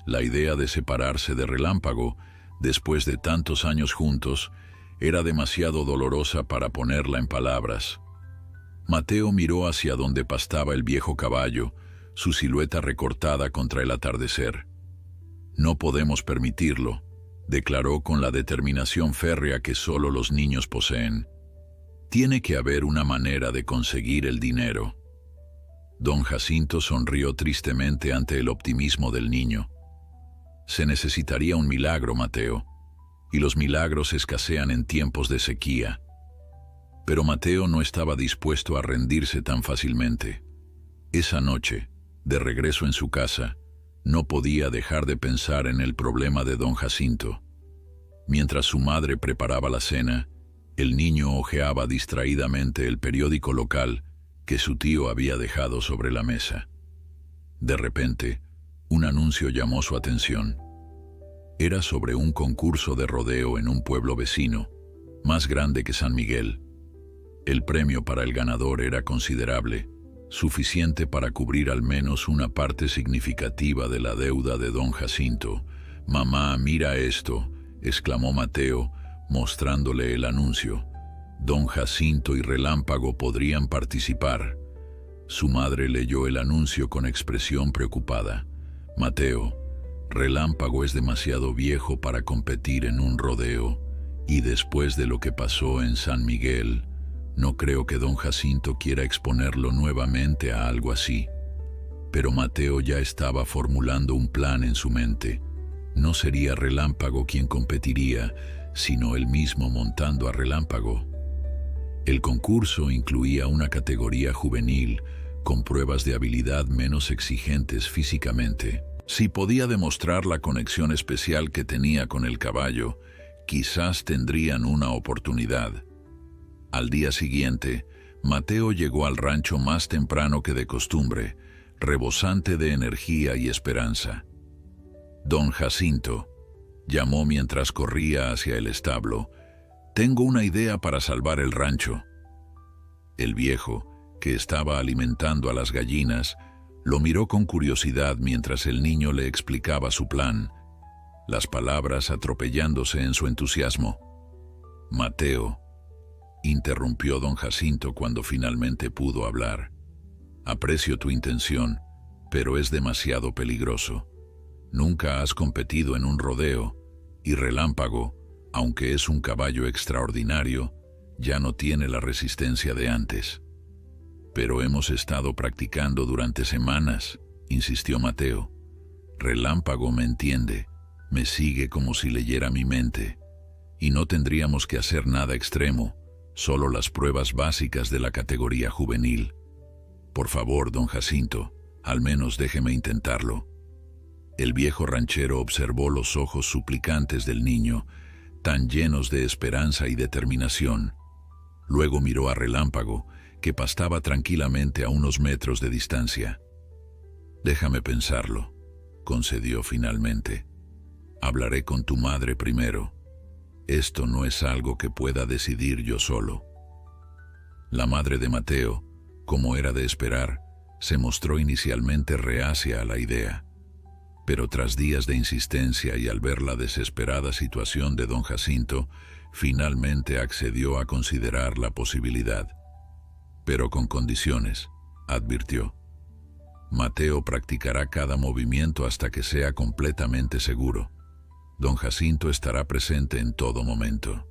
La idea de separarse de Relámpago, después de tantos años juntos, era demasiado dolorosa para ponerla en palabras. Mateo miró hacia donde pastaba el viejo caballo, su silueta recortada contra el atardecer. «No podemos permitirlo», declaró con la determinación férrea que solo los niños poseen. «Tiene que haber una manera de conseguir el dinero». Don Jacinto sonrió tristemente ante el optimismo del niño. «Se necesitaría un milagro, Mateo, y los milagros escasean en tiempos de sequía». Pero Mateo no estaba dispuesto a rendirse tan fácilmente. Esa noche, de regreso en su casa, no podía dejar de pensar en el problema de don Jacinto. Mientras su madre preparaba la cena, el niño hojeaba distraídamente el periódico local que su tío había dejado sobre la mesa. De repente, un anuncio llamó su atención. Era sobre un concurso de rodeo en un pueblo vecino, más grande que San Miguel. El premio para el ganador era considerable, suficiente para cubrir al menos una parte significativa de la deuda de don Jacinto. «Mamá, mira esto», exclamó Mateo, mostrándole el anuncio. Don Jacinto y Relámpago podrían participar. Su madre leyó el anuncio con expresión preocupada. «Mateo, Relámpago es demasiado viejo para competir en un rodeo, y después de lo que pasó en San Miguel, no creo que don Jacinto quiera exponerlo nuevamente a algo así». Pero Mateo ya estaba formulando un plan en su mente. No sería Relámpago quien competiría, sino él mismo montando a Relámpago. El concurso incluía una categoría juvenil, con pruebas de habilidad menos exigentes físicamente. Si podía demostrar la conexión especial que tenía con el caballo, Quizás tendrían una oportunidad. Al día siguiente, Mateo llegó al rancho más temprano que de costumbre, rebosante de energía y esperanza. Don Jacinto llamó mientras corría hacia el establo. «Tengo una idea para salvar el rancho». El viejo, que estaba alimentando a las gallinas, lo miró con curiosidad mientras el niño le explicaba su plan, las palabras atropellándose en su entusiasmo. «Mateo», interrumpió don Jacinto cuando finalmente pudo hablar, «aprecio tu intención, pero es demasiado peligroso. Nunca has competido en un rodeo, y Relámpago, aunque es un caballo extraordinario, ya no tiene la resistencia de antes». «Pero hemos estado practicando durante semanas», insistió Mateo. «Relámpago me entiende, me sigue como si leyera mi mente, y no tendríamos que hacer nada extremo, solo las pruebas básicas de la categoría juvenil. Por favor, don Jacinto, al menos déjeme intentarlo». El viejo ranchero observó los ojos suplicantes del niño, tan llenos de esperanza y determinación. Luego miró a Relámpago, que pastaba tranquilamente a unos metros de distancia. «Déjame pensarlo», concedió finalmente. «Hablaré con tu madre primero. Esto no es algo que pueda decidir yo solo». La madre de Mateo, como era de esperar, se mostró inicialmente reacia a la idea. Pero tras días de insistencia y al ver la desesperada situación de don Jacinto, finalmente accedió a considerar la posibilidad. «Pero con condiciones», advirtió. «Mateo practicará cada movimiento hasta que sea completamente seguro. Don Jacinto estará presente en todo momento,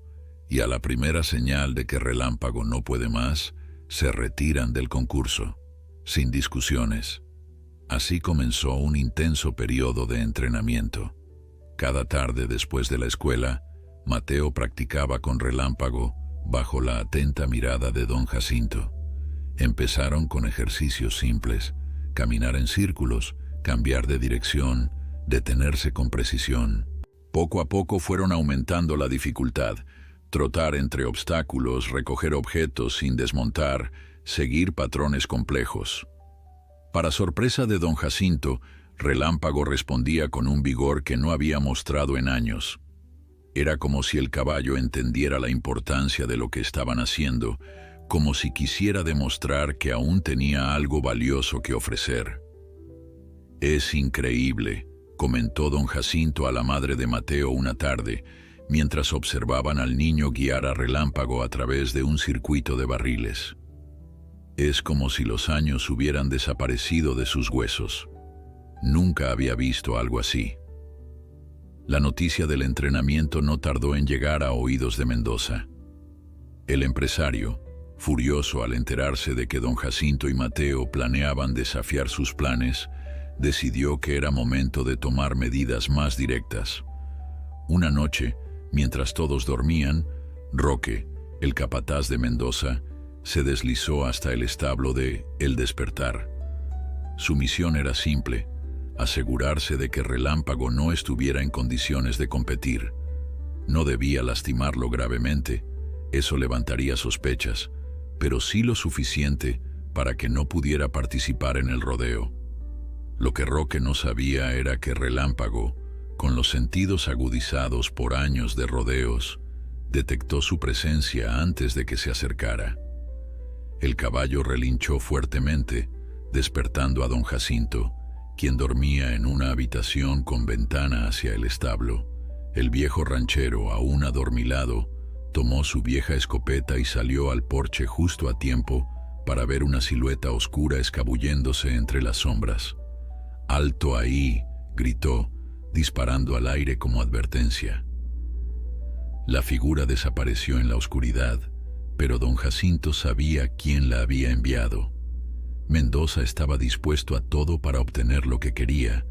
y a la primera señal de que Relámpago no puede más, se retiran del concurso, sin discusiones». Así comenzó un intenso periodo de entrenamiento. Cada tarde después de la escuela, Mateo practicaba con Relámpago bajo la atenta mirada de don Jacinto. Empezaron con ejercicios simples: caminar en círculos, cambiar de dirección, detenerse con precisión. Poco a poco fueron aumentando la dificultad: trotar entre obstáculos, recoger objetos sin desmontar, seguir patrones complejos. Para sorpresa de don Jacinto, Relámpago respondía con un vigor que no había mostrado en años. Era como si el caballo entendiera la importancia de lo que estaban haciendo, como si quisiera demostrar que aún tenía algo valioso que ofrecer. «Es increíble», comentó don Jacinto a la madre de Mateo una tarde, mientras observaban al niño guiar a Relámpago a través de un circuito de barriles. «Es como si los años hubieran desaparecido de sus huesos. Nunca había visto algo así». La noticia del entrenamiento no tardó en llegar a oídos de Mendoza. El empresario, furioso al enterarse de que don Jacinto y Mateo planeaban desafiar sus planes, decidió que era momento de tomar medidas más directas. Una noche, mientras todos dormían, Roque, el capataz de Mendoza, se deslizó hasta el establo de El Despertar. Su misión era simple: asegurarse de que Relámpago no estuviera en condiciones de competir. No debía lastimarlo gravemente, eso levantaría sospechas, pero sí lo suficiente para que no pudiera participar en el rodeo. Lo que Roque no sabía era que Relámpago, con los sentidos agudizados por años de rodeos, detectó su presencia antes de que se acercara. El caballo relinchó fuertemente, despertando a don Jacinto, quien dormía en una habitación con ventana hacia el establo. El viejo ranchero, aún adormilado, tomó su vieja escopeta y salió al porche justo a tiempo para ver una silueta oscura escabulléndose entre las sombras. «¡Alto ahí!», gritó, disparando al aire como advertencia. La figura desapareció en la oscuridad, pero don Jacinto sabía quién la había enviado. Mendoza estaba dispuesto a todo para obtener lo que quería,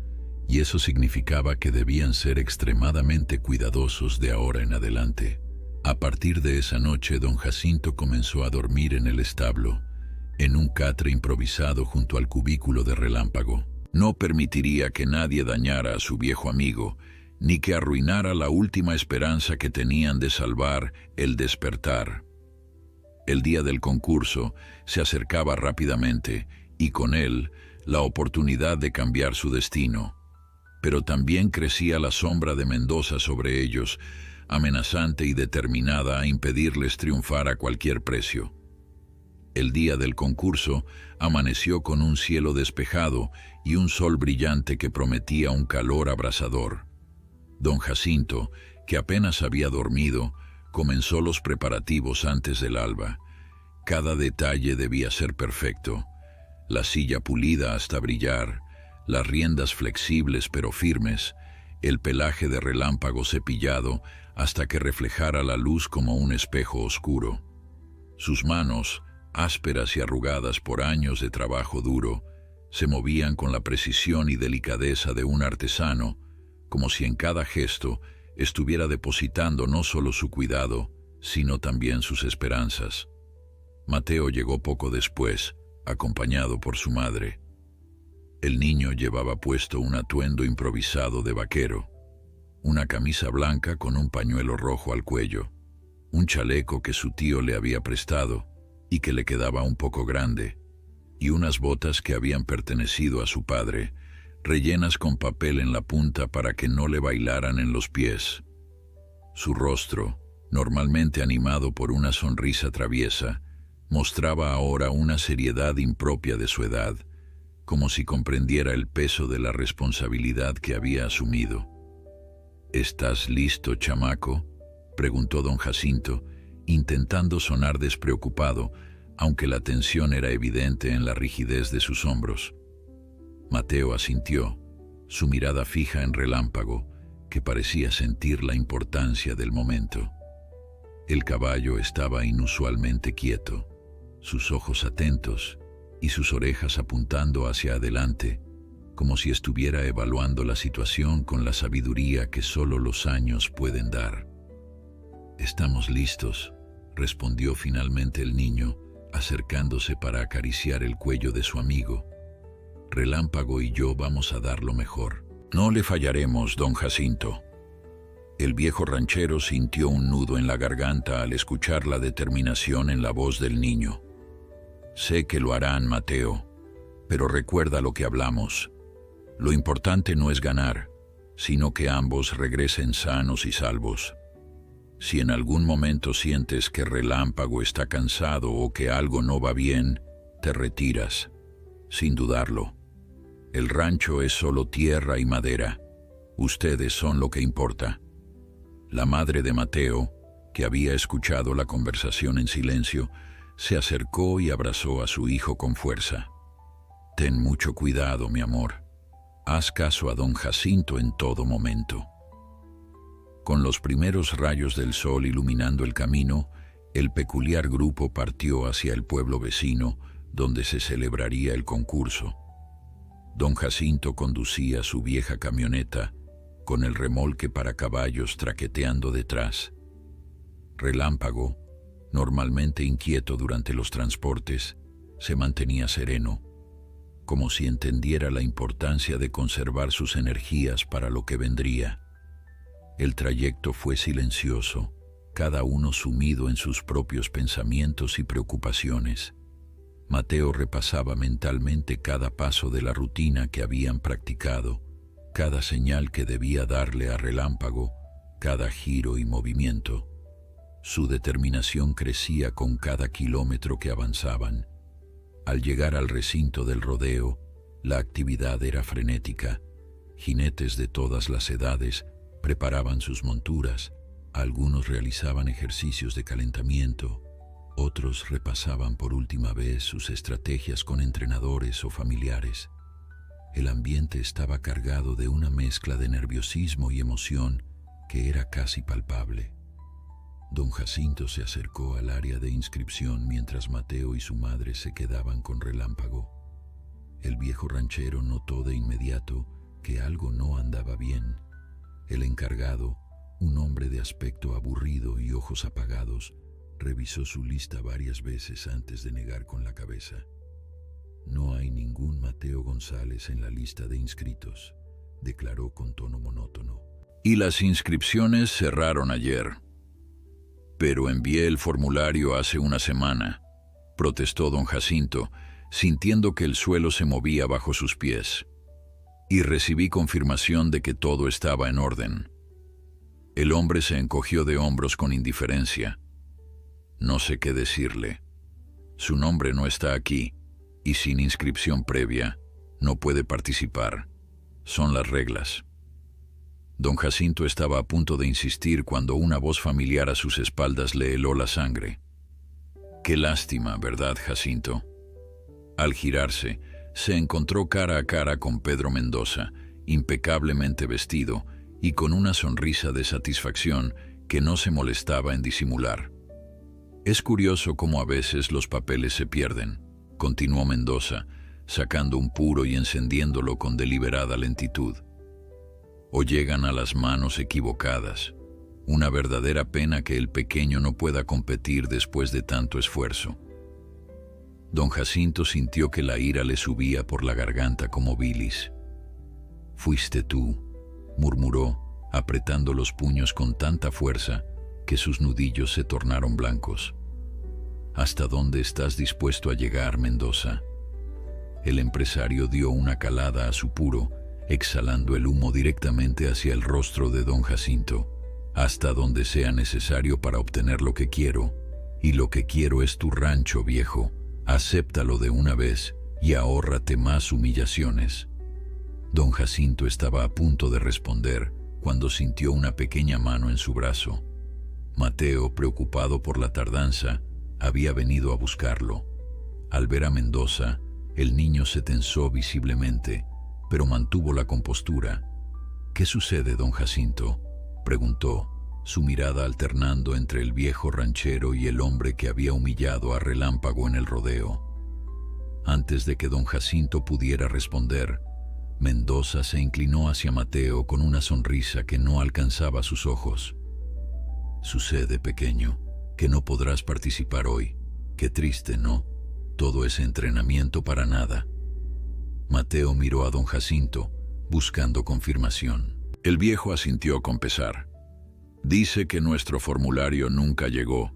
y eso significaba que debían ser extremadamente cuidadosos de ahora en adelante. A partir de esa noche, don Jacinto comenzó a dormir en el establo, en un catre improvisado junto al cubículo de Relámpago. No permitiría que nadie dañara a su viejo amigo, ni que arruinara la última esperanza que tenían de salvar el despertar. El día del concurso se acercaba rápidamente y con él la oportunidad de cambiar su destino. Pero también crecía la sombra de Mendoza sobre ellos, amenazante y determinada a impedirles triunfar a cualquier precio. El día del concurso amaneció con un cielo despejado y un sol brillante que prometía un calor abrasador. Don Jacinto, que apenas había dormido, comenzó los preparativos antes del alba. Cada detalle debía ser perfecto. La silla pulida hasta brillar, las riendas flexibles pero firmes, el pelaje de relámpago cepillado hasta que reflejara la luz como un espejo oscuro. Sus manos, ásperas y arrugadas por años de trabajo duro, se movían con la precisión y delicadeza de un artesano, como si en cada gesto estuviera depositando no solo su cuidado, sino también sus esperanzas. Mateo llegó poco después, acompañado por su madre. El niño llevaba puesto un atuendo improvisado de vaquero, una camisa blanca con un pañuelo rojo al cuello, un chaleco que su tío le había prestado y que le quedaba un poco grande, y unas botas que habían pertenecido a su padre, rellenas con papel en la punta para que no le bailaran en los pies. Su rostro, normalmente animado por una sonrisa traviesa, mostraba ahora una seriedad impropia de su edad, como si comprendiera el peso de la responsabilidad que había asumido. «¿Estás listo, chamaco?», preguntó don Jacinto, intentando sonar despreocupado, aunque la tensión era evidente en la rigidez de sus hombros. Mateo asintió, su mirada fija en Relámpago, que parecía sentir la importancia del momento. El caballo estaba inusualmente quieto, sus ojos atentos y sus orejas apuntando hacia adelante, como si estuviera evaluando la situación con la sabiduría que solo los años pueden dar. «Estamos listos», respondió finalmente el niño, acercándose para acariciar el cuello de su amigo. «Relámpago y yo vamos a dar lo mejor». «No le fallaremos, don Jacinto». El viejo ranchero sintió un nudo en la garganta al escuchar la determinación en la voz del niño. «Sé que lo harán, Mateo, pero recuerda lo que hablamos. Lo importante no es ganar, sino que ambos regresen sanos y salvos. Si en algún momento sientes que Relámpago está cansado o que algo no va bien, te retiras, sin dudarlo. El rancho es solo tierra y madera. Ustedes son lo que importa». La madre de Mateo, que había escuchado la conversación en silencio, se acercó y abrazó a su hijo con fuerza. «Ten mucho cuidado, mi amor. Haz caso a don Jacinto en todo momento». Con los primeros rayos del sol iluminando el camino, el peculiar grupo partió hacia el pueblo vecino, donde se celebraría el concurso. Don Jacinto conducía su vieja camioneta, con el remolque para caballos traqueteando detrás. Relámpago, normalmente inquieto durante los transportes, se mantenía sereno, como si entendiera la importancia de conservar sus energías para lo que vendría. El trayecto fue silencioso, cada uno sumido en sus propios pensamientos y preocupaciones. Mateo repasaba mentalmente cada paso de la rutina que habían practicado, cada señal que debía darle a Relámpago, cada giro y movimiento. Su determinación crecía con cada kilómetro que avanzaban. Al llegar al recinto del rodeo, la actividad era frenética. Jinetes de todas las edades preparaban sus monturas, algunos realizaban ejercicios de calentamiento, otros repasaban por última vez sus estrategias con entrenadores o familiares. El ambiente estaba cargado de una mezcla de nerviosismo y emoción que era casi palpable. Don Jacinto se acercó al área de inscripción mientras Mateo y su madre se quedaban con Relámpago. El viejo ranchero notó de inmediato que algo no andaba bien. El encargado, un hombre de aspecto aburrido y ojos apagados, revisó su lista varias veces antes de negar con la cabeza. «No hay ningún Mateo González en la lista de inscritos», declaró con tono monótono. Y las inscripciones cerraron ayer. Pero envié el formulario hace una semana, protestó don Jacinto, sintiendo que el suelo se movía bajo sus pies. Y recibí confirmación de que todo estaba en orden. El hombre se encogió de hombros con indiferencia. No sé qué decirle. Su nombre no está aquí, y sin inscripción previa, no puede participar. Son las reglas. Don Jacinto estaba a punto de insistir cuando una voz familiar a sus espaldas le heló la sangre. Qué lástima, ¿verdad, Jacinto? Al girarse, se encontró cara a cara con Pedro Mendoza, impecablemente vestido y con una sonrisa de satisfacción que no se molestaba en disimular. Es curioso cómo a veces los papeles se pierden, continuó Mendoza, sacando un puro y encendiéndolo con deliberada lentitud. O llegan a las manos equivocadas. Una verdadera pena que el pequeño no pueda competir después de tanto esfuerzo. Don Jacinto sintió que la ira le subía por la garganta como bilis. «Fuiste tú», murmuró, apretando los puños con tanta fuerza que sus nudillos se tornaron blancos. «¿Hasta dónde estás dispuesto a llegar, Mendoza?» El empresario dio una calada a su puro, exhalando el humo directamente hacia el rostro de don Jacinto. «Hasta donde sea necesario para obtener lo que quiero, y lo que quiero es tu rancho, viejo. Acéptalo de una vez y ahórrate más humillaciones». Don Jacinto estaba a punto de responder cuando sintió una pequeña mano en su brazo. Mateo, preocupado por la tardanza, había venido a buscarlo. Al ver a Mendoza, el niño se tensó visiblemente, pero mantuvo la compostura. «¿Qué sucede, don Jacinto?», preguntó, su mirada alternando entre el viejo ranchero y el hombre que había humillado a Relámpago en el rodeo. Antes de que don Jacinto pudiera responder, Mendoza se inclinó hacia Mateo con una sonrisa que no alcanzaba sus ojos. «Sucede, pequeño, que no podrás participar hoy. Qué triste, ¿no? Todo ese entrenamiento para nada». Mateo miró a don Jacinto, buscando confirmación. El viejo asintió con pesar. «Dice que nuestro formulario nunca llegó,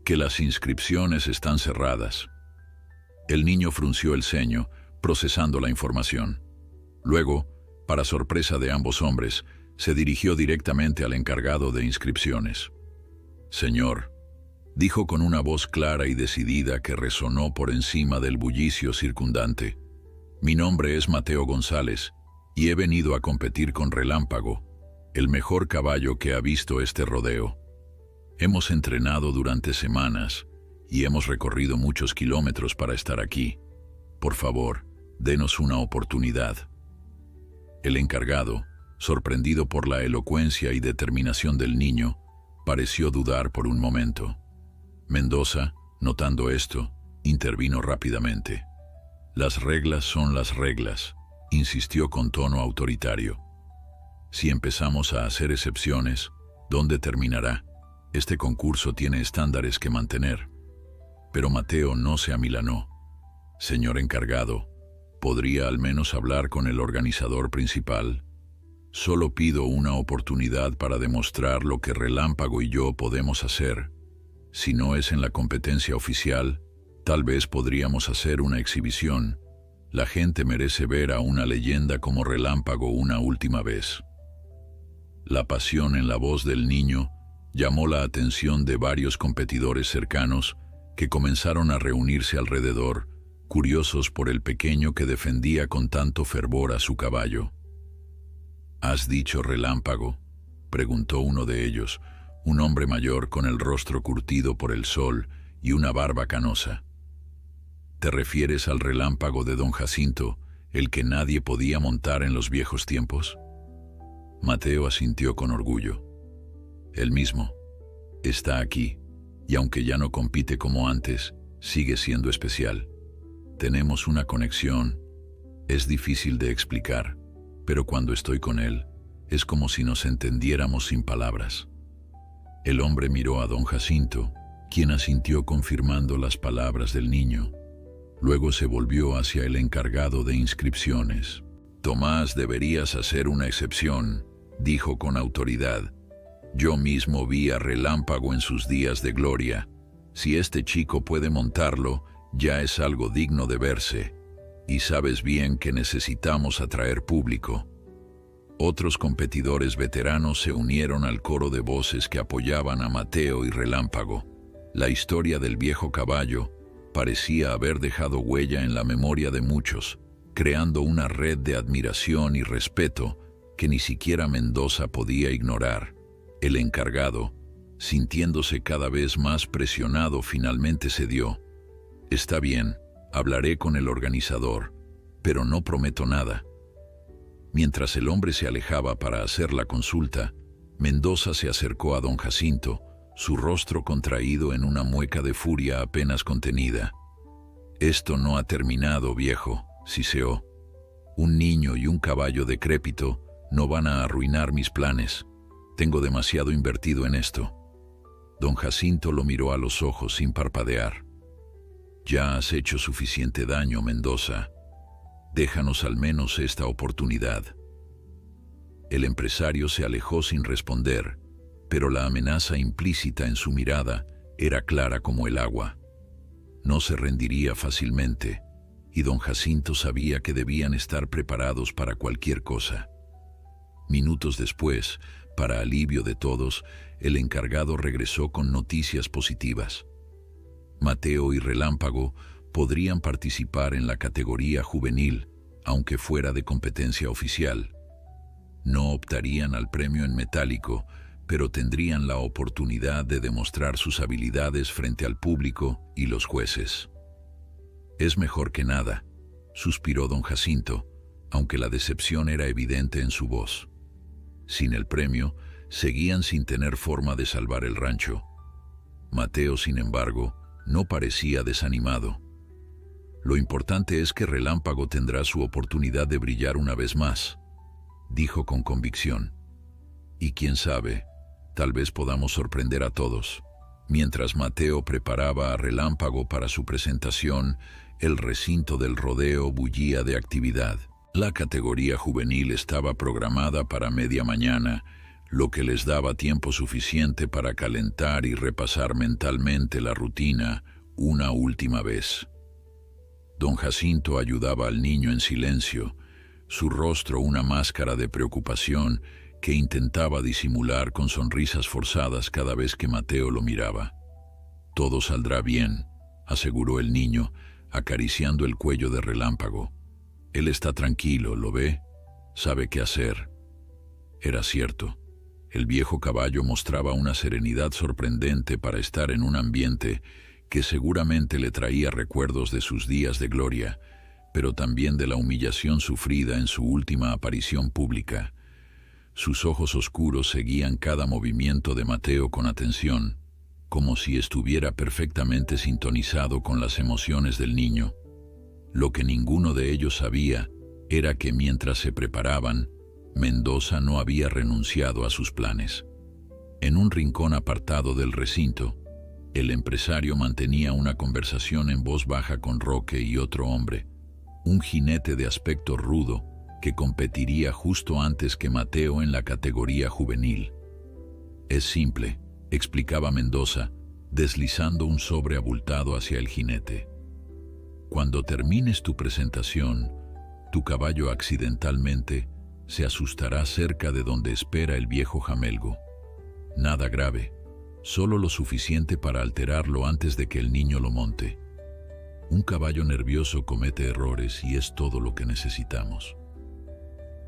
que las inscripciones están cerradas». El niño frunció el ceño, procesando la información. Luego, para sorpresa de ambos hombres, se dirigió directamente al encargado de inscripciones. «Señor», dijo con una voz clara y decidida que resonó por encima del bullicio circundante, «mi nombre es Mateo González y he venido a competir con Relámpago, el mejor caballo que ha visto este rodeo. Hemos entrenado durante semanas y hemos recorrido muchos kilómetros para estar aquí. Por favor, denos una oportunidad». El encargado, sorprendido por la elocuencia y determinación del niño, pareció dudar por un momento. Mendoza, notando esto, intervino rápidamente. «Las reglas son las reglas», insistió con tono autoritario. «Si empezamos a hacer excepciones, ¿dónde terminará? Este concurso tiene estándares que mantener». Pero Mateo no se amilanó. «Señor encargado, ¿podría al menos hablar con el organizador principal? Solo pido una oportunidad para demostrar lo que Relámpago y yo podemos hacer. Si no es en la competencia oficial, tal vez podríamos hacer una exhibición. La gente merece ver a una leyenda como Relámpago una última vez». La pasión en la voz del niño llamó la atención de varios competidores cercanos que comenzaron a reunirse alrededor, curiosos por el pequeño que defendía con tanto fervor a su caballo. «¿Has dicho Relámpago?», preguntó uno de ellos, un hombre mayor con el rostro curtido por el sol y una barba canosa. «¿Te refieres al Relámpago de don Jacinto, el que nadie podía montar en los viejos tiempos?». Mateo asintió con orgullo. «El mismo. Está aquí, y aunque ya no compite como antes, sigue siendo especial. Tenemos una conexión. Es difícil de explicar, pero cuando estoy con él, es como si nos entendiéramos sin palabras». El hombre miró a don Jacinto, quien asintió confirmando las palabras del niño. Luego se volvió hacia el encargado de inscripciones. «Tomás, deberías hacer una excepción. dijo con autoridad. Yo mismo vi a Relámpago en sus días de gloria. Si este chico puede montarlo, ya es algo digno de verse. Y sabes bien que necesitamos atraer público. Otros competidores veteranos se unieron al coro de voces que apoyaban a Mateo y Relámpago. La historia del viejo caballo parecía haber dejado huella en la memoria de muchos, creando una red de admiración y respeto que ni siquiera Mendoza podía ignorar. El encargado, sintiéndose cada vez más presionado, finalmente cedió. Está bien, hablaré con el organizador, pero no prometo nada. Mientras el hombre se alejaba para hacer la consulta, Mendoza se acercó a don Jacinto, su rostro contraído en una mueca de furia apenas contenida. Esto no ha terminado, viejo, siseó. Un niño y un caballo decrépito no van a arruinar mis planes. Tengo demasiado invertido en esto. Don Jacinto lo miró a los ojos sin parpadear. Ya has hecho suficiente daño, Mendoza. Déjanos al menos esta oportunidad. El empresario se alejó sin responder, pero la amenaza implícita en su mirada era clara como el agua. No se rendiría fácilmente, y don Jacinto sabía que debían estar preparados para cualquier cosa. Minutos después, para alivio de todos, el encargado regresó con noticias positivas. Mateo y Relámpago podrían participar en la categoría juvenil, aunque fuera de competencia oficial. No optarían al premio en metálico, pero tendrían la oportunidad de demostrar sus habilidades frente al público y los jueces. Es mejor que nada, suspiró don Jacinto, aunque la decepción era evidente en su voz. Sin el premio, seguían sin tener forma de salvar el rancho. Mateo, sin embargo, no parecía desanimado. Lo importante es que Relámpago tendrá su oportunidad de brillar una vez más, dijo con convicción. Y quién sabe, tal vez podamos sorprender a todos. Mientras Mateo preparaba a Relámpago para su presentación, el recinto del rodeo bullía de actividad. La categoría juvenil estaba programada para media mañana, lo que les daba tiempo suficiente para calentar y repasar mentalmente la rutina una última vez. Don Jacinto ayudaba al niño en silencio, su rostro una máscara de preocupación que intentaba disimular con sonrisas forzadas cada vez que Mateo lo miraba. «Todo saldrá bien», aseguró el niño, acariciando el cuello de Relámpago. «Él está tranquilo, ¿lo ve? Sabe qué hacer». Era cierto. El viejo caballo mostraba una serenidad sorprendente para estar en un ambiente que seguramente le traía recuerdos de sus días de gloria, pero también de la humillación sufrida en su última aparición pública. Sus ojos oscuros seguían cada movimiento de Mateo con atención, como si estuviera perfectamente sintonizado con las emociones del niño. Lo que ninguno de ellos sabía era que mientras se preparaban, Mendoza no había renunciado a sus planes. En un rincón apartado del recinto, el empresario mantenía una conversación en voz baja con Roque y otro hombre, un jinete de aspecto rudo que competiría justo antes que Mateo en la categoría juvenil. «Es simple», explicaba Mendoza, deslizando un sobre abultado hacia el jinete. «Cuando termines tu presentación, tu caballo accidentalmente se asustará cerca de donde espera el viejo jamelgo. Nada grave, solo lo suficiente para alterarlo antes de que el niño lo monte. Un caballo nervioso comete errores y es todo lo que necesitamos».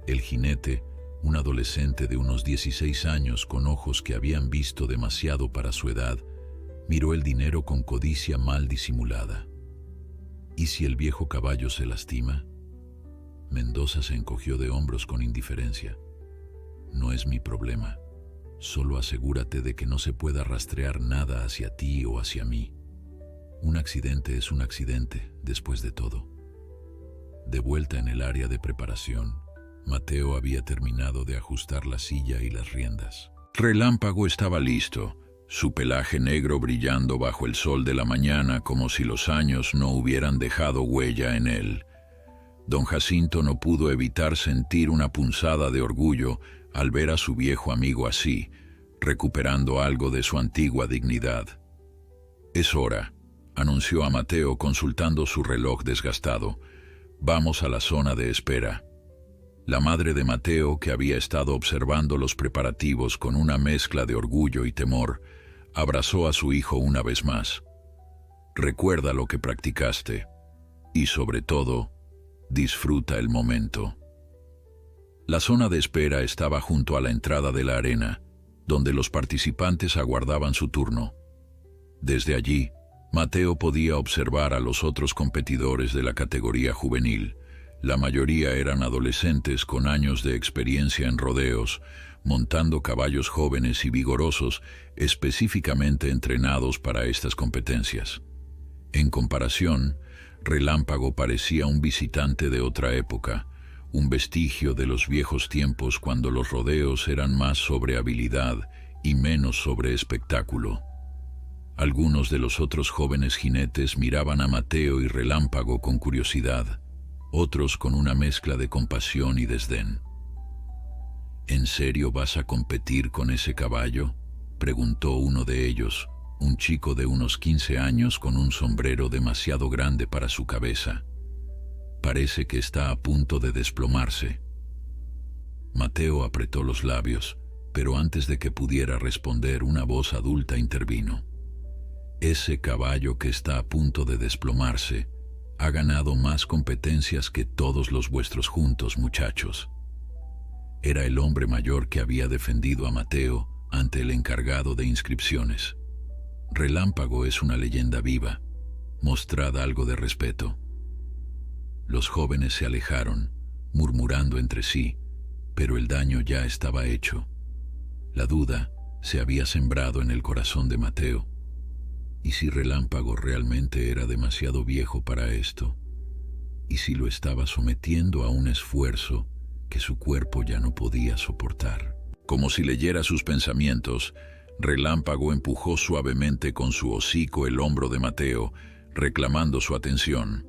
El jinete, un adolescente de unos 16 años con ojos que habían visto demasiado para su edad, miró el dinero con codicia mal disimulada. ¿Y si el viejo caballo se lastima? Mendoza se encogió de hombros con indiferencia. «No es mi problema. Solo asegúrate de que no se pueda rastrear nada hacia ti o hacia mí. Un accidente es un accidente, después de todo». De vuelta en el área de preparación, Mateo había terminado de ajustar la silla y las riendas. Relámpago estaba listo, su pelaje negro brillando bajo el sol de la mañana como si los años no hubieran dejado huella en él. Don Jacinto no pudo evitar sentir una punzada de orgullo al ver a su viejo amigo así, recuperando algo de su antigua dignidad. «Es hora», anunció a Mateo consultando su reloj desgastado. «Vamos a la zona de espera». La madre de Mateo, que había estado observando los preparativos con una mezcla de orgullo y temor, abrazó a su hijo una vez más. «Recuerda lo que practicaste y, sobre todo, disfruta el momento». La zona de espera estaba junto a la entrada de la arena, donde los participantes aguardaban su turno. Desde allí, Mateo podía observar a los otros competidores de la categoría juvenil. La mayoría eran adolescentes con años de experiencia en rodeos, montando caballos jóvenes y vigorosos específicamente entrenados para estas competencias. En comparación, Relámpago parecía un visitante de otra época, un vestigio de los viejos tiempos cuando los rodeos eran más sobre habilidad y menos sobre espectáculo. Algunos de los otros jóvenes jinetes miraban a Mateo y Relámpago con curiosidad, otros con una mezcla de compasión y desdén. «¿En serio vas a competir con ese caballo?», preguntó uno de ellos, un chico de unos 15 años con un sombrero demasiado grande para su cabeza. «Parece que está a punto de desplomarse». Mateo apretó los labios, pero antes de que pudiera responder, una voz adulta intervino. «Ese caballo que está a punto de desplomarse ha ganado más competencias que todos los vuestros juntos, muchachos». Era el hombre mayor que había defendido a Mateo ante el encargado de inscripciones. «Relámpago es una leyenda viva. Mostrad algo de respeto». Los jóvenes se alejaron, murmurando entre sí, pero el daño ya estaba hecho. La duda se había sembrado en el corazón de Mateo. ¿Y si Relámpago realmente era demasiado viejo para esto? ¿Y si lo estaba sometiendo a un esfuerzo que su cuerpo ya no podía soportar? Como si leyera sus pensamientos, Relámpago empujó suavemente con su hocico el hombro de Mateo, reclamando su atención.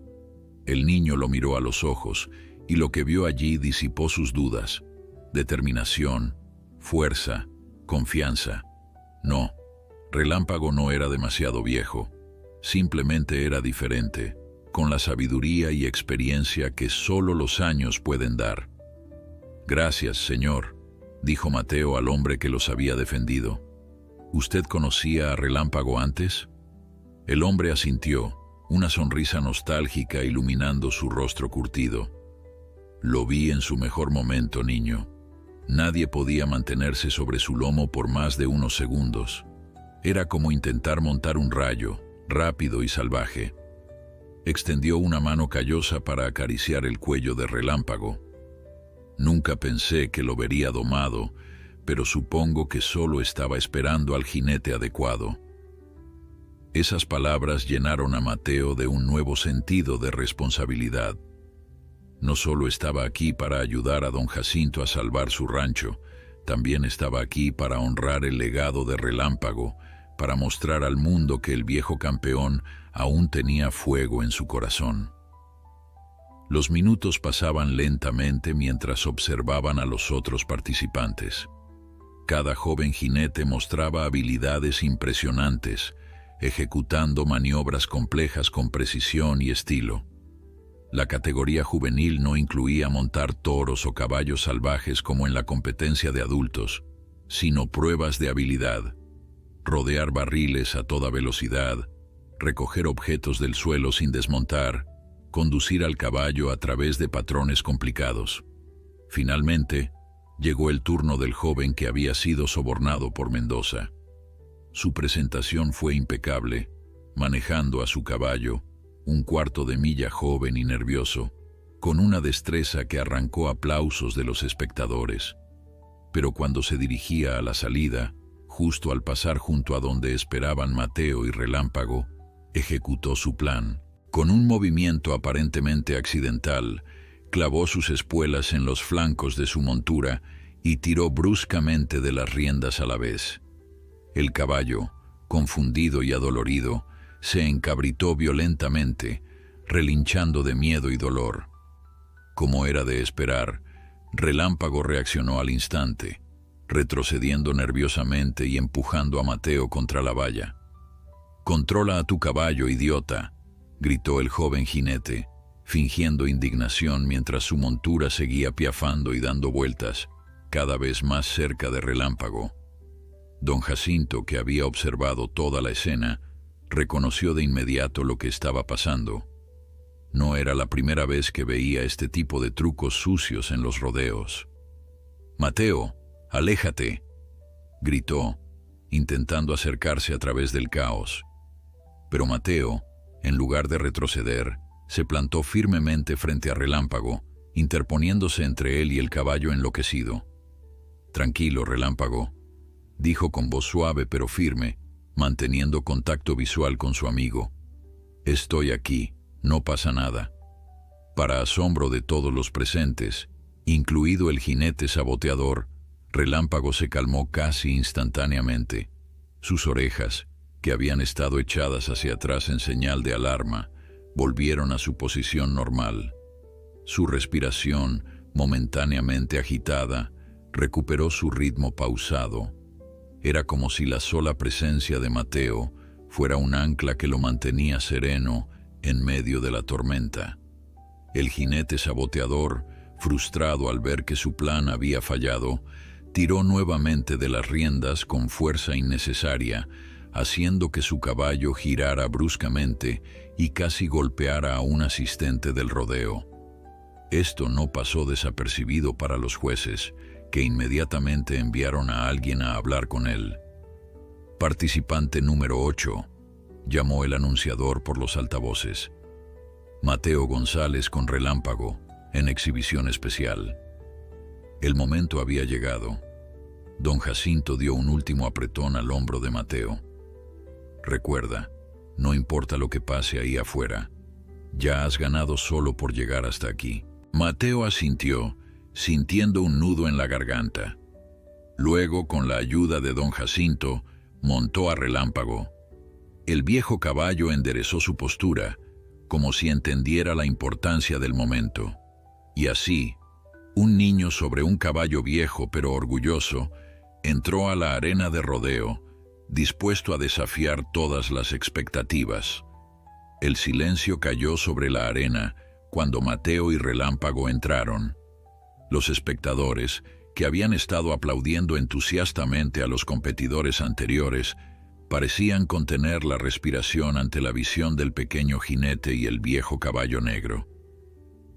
El niño lo miró a los ojos y lo que vio allí disipó sus dudas. Determinación, fuerza, confianza. No, Relámpago no era demasiado viejo, simplemente era diferente, con la sabiduría y experiencia que solo los años pueden dar. «Gracias, señor», dijo Mateo al hombre que los había defendido. «¿Usted conocía a Relámpago antes?». El hombre asintió, una sonrisa nostálgica iluminando su rostro curtido. «Lo vi en su mejor momento, niño. Nadie podía mantenerse sobre su lomo por más de unos segundos. Era como intentar montar un rayo, rápido y salvaje». Extendió una mano callosa para acariciar el cuello de Relámpago. «Nunca pensé que lo vería domado, pero supongo que solo estaba esperando al jinete adecuado». Esas palabras llenaron a Mateo de un nuevo sentido de responsabilidad. No solo estaba aquí para ayudar a don Jacinto a salvar su rancho, también estaba aquí para honrar el legado de Relámpago, para mostrar al mundo que el viejo campeón aún tenía fuego en su corazón. Los minutos pasaban lentamente mientras observaban a los otros participantes. Cada joven jinete mostraba habilidades impresionantes, ejecutando maniobras complejas con precisión y estilo. La categoría juvenil no incluía montar toros o caballos salvajes como en la competencia de adultos, sino pruebas de habilidad, rodear barriles a toda velocidad, recoger objetos del suelo sin desmontar, conducir al caballo a través de patrones complicados. Finalmente, llegó el turno del joven que había sido sobornado por Mendoza. Su presentación fue impecable, manejando a su caballo, un cuarto de milla joven y nervioso, con una destreza que arrancó aplausos de los espectadores. Pero cuando se dirigía a la salida, justo al pasar junto a donde esperaban Mateo y Relámpago, ejecutó su plan. Con un movimiento aparentemente accidental, clavó sus espuelas en los flancos de su montura y tiró bruscamente de las riendas a la vez. El caballo, confundido y adolorido, se encabritó violentamente, relinchando de miedo y dolor. Como era de esperar, Relámpago reaccionó al instante, retrocediendo nerviosamente y empujando a Mateo contra la valla. «Controla a tu caballo, idiota», gritó el joven jinete, fingiendo indignación mientras su montura seguía piafando y dando vueltas, cada vez más cerca de Relámpago. Don Jacinto, que había observado toda la escena, reconoció de inmediato lo que estaba pasando. No era la primera vez que veía este tipo de trucos sucios en los rodeos. «Mateo, aléjate», gritó, intentando acercarse a través del caos. Pero Mateo, en lugar de retroceder, se plantó firmemente frente a Relámpago, interponiéndose entre él y el caballo enloquecido. «Tranquilo, Relámpago», dijo con voz suave pero firme, manteniendo contacto visual con su amigo. «Estoy aquí, no pasa nada». Para asombro de todos los presentes, incluido el jinete saboteador, Relámpago se calmó casi instantáneamente. Sus orejas, que habían estado echadas hacia atrás en señal de alarma, volvieron a su posición normal. Su respiración, momentáneamente agitada, recuperó su ritmo pausado. Era como si la sola presencia de Mateo fuera un ancla que lo mantenía sereno en medio de la tormenta. El jinete saboteador, frustrado al ver que su plan había fallado, tiró nuevamente de las riendas con fuerza innecesaria, haciendo que su caballo girara bruscamente y casi golpeara a un asistente del rodeo. Esto no pasó desapercibido para los jueces, que inmediatamente enviaron a alguien a hablar con él. «Participante número 8», llamó el anunciador por los altavoces. «Mateo González con Relámpago, en exhibición especial». El momento había llegado. Don Jacinto dio un último apretón al hombro de Mateo. «Recuerda, no importa lo que pase ahí afuera, ya has ganado solo por llegar hasta aquí». Mateo asintió, sintiendo un nudo en la garganta. Luego, con la ayuda de don Jacinto, montó a Relámpago. El viejo caballo enderezó su postura, como si entendiera la importancia del momento. Y así, un niño sobre un caballo viejo pero orgulloso entró a la arena de rodeo, dispuesto a desafiar todas las expectativas. El silencio cayó sobre la arena cuando Mateo y Relámpago entraron. Los espectadores, que habían estado aplaudiendo entusiastamente a los competidores anteriores, parecían contener la respiración ante la visión del pequeño jinete y el viejo caballo negro.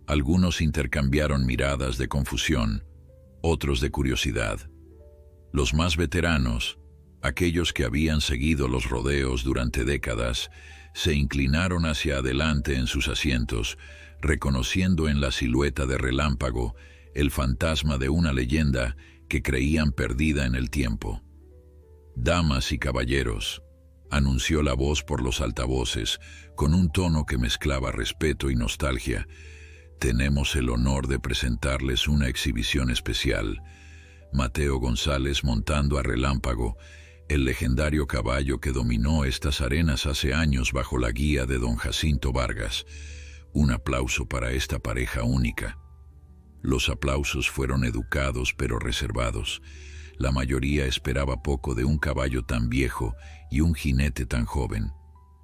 Algunos intercambiaron miradas de confusión, otros de curiosidad. Los más veteranos, aquellos que habían seguido los rodeos durante décadas, se inclinaron hacia adelante en sus asientos, reconociendo en la silueta de Relámpago el fantasma de una leyenda que creían perdida en el tiempo. «Damas y caballeros», anunció la voz por los altavoces, con un tono que mezclaba respeto y nostalgia, «tenemos el honor de presentarles una exhibición especial. Mateo González montando a Relámpago, el legendario caballo que dominó estas arenas hace años bajo la guía de don Jacinto Vargas. Un aplauso para esta pareja única». Los aplausos fueron educados pero reservados. La mayoría esperaba poco de un caballo tan viejo y un jinete tan joven.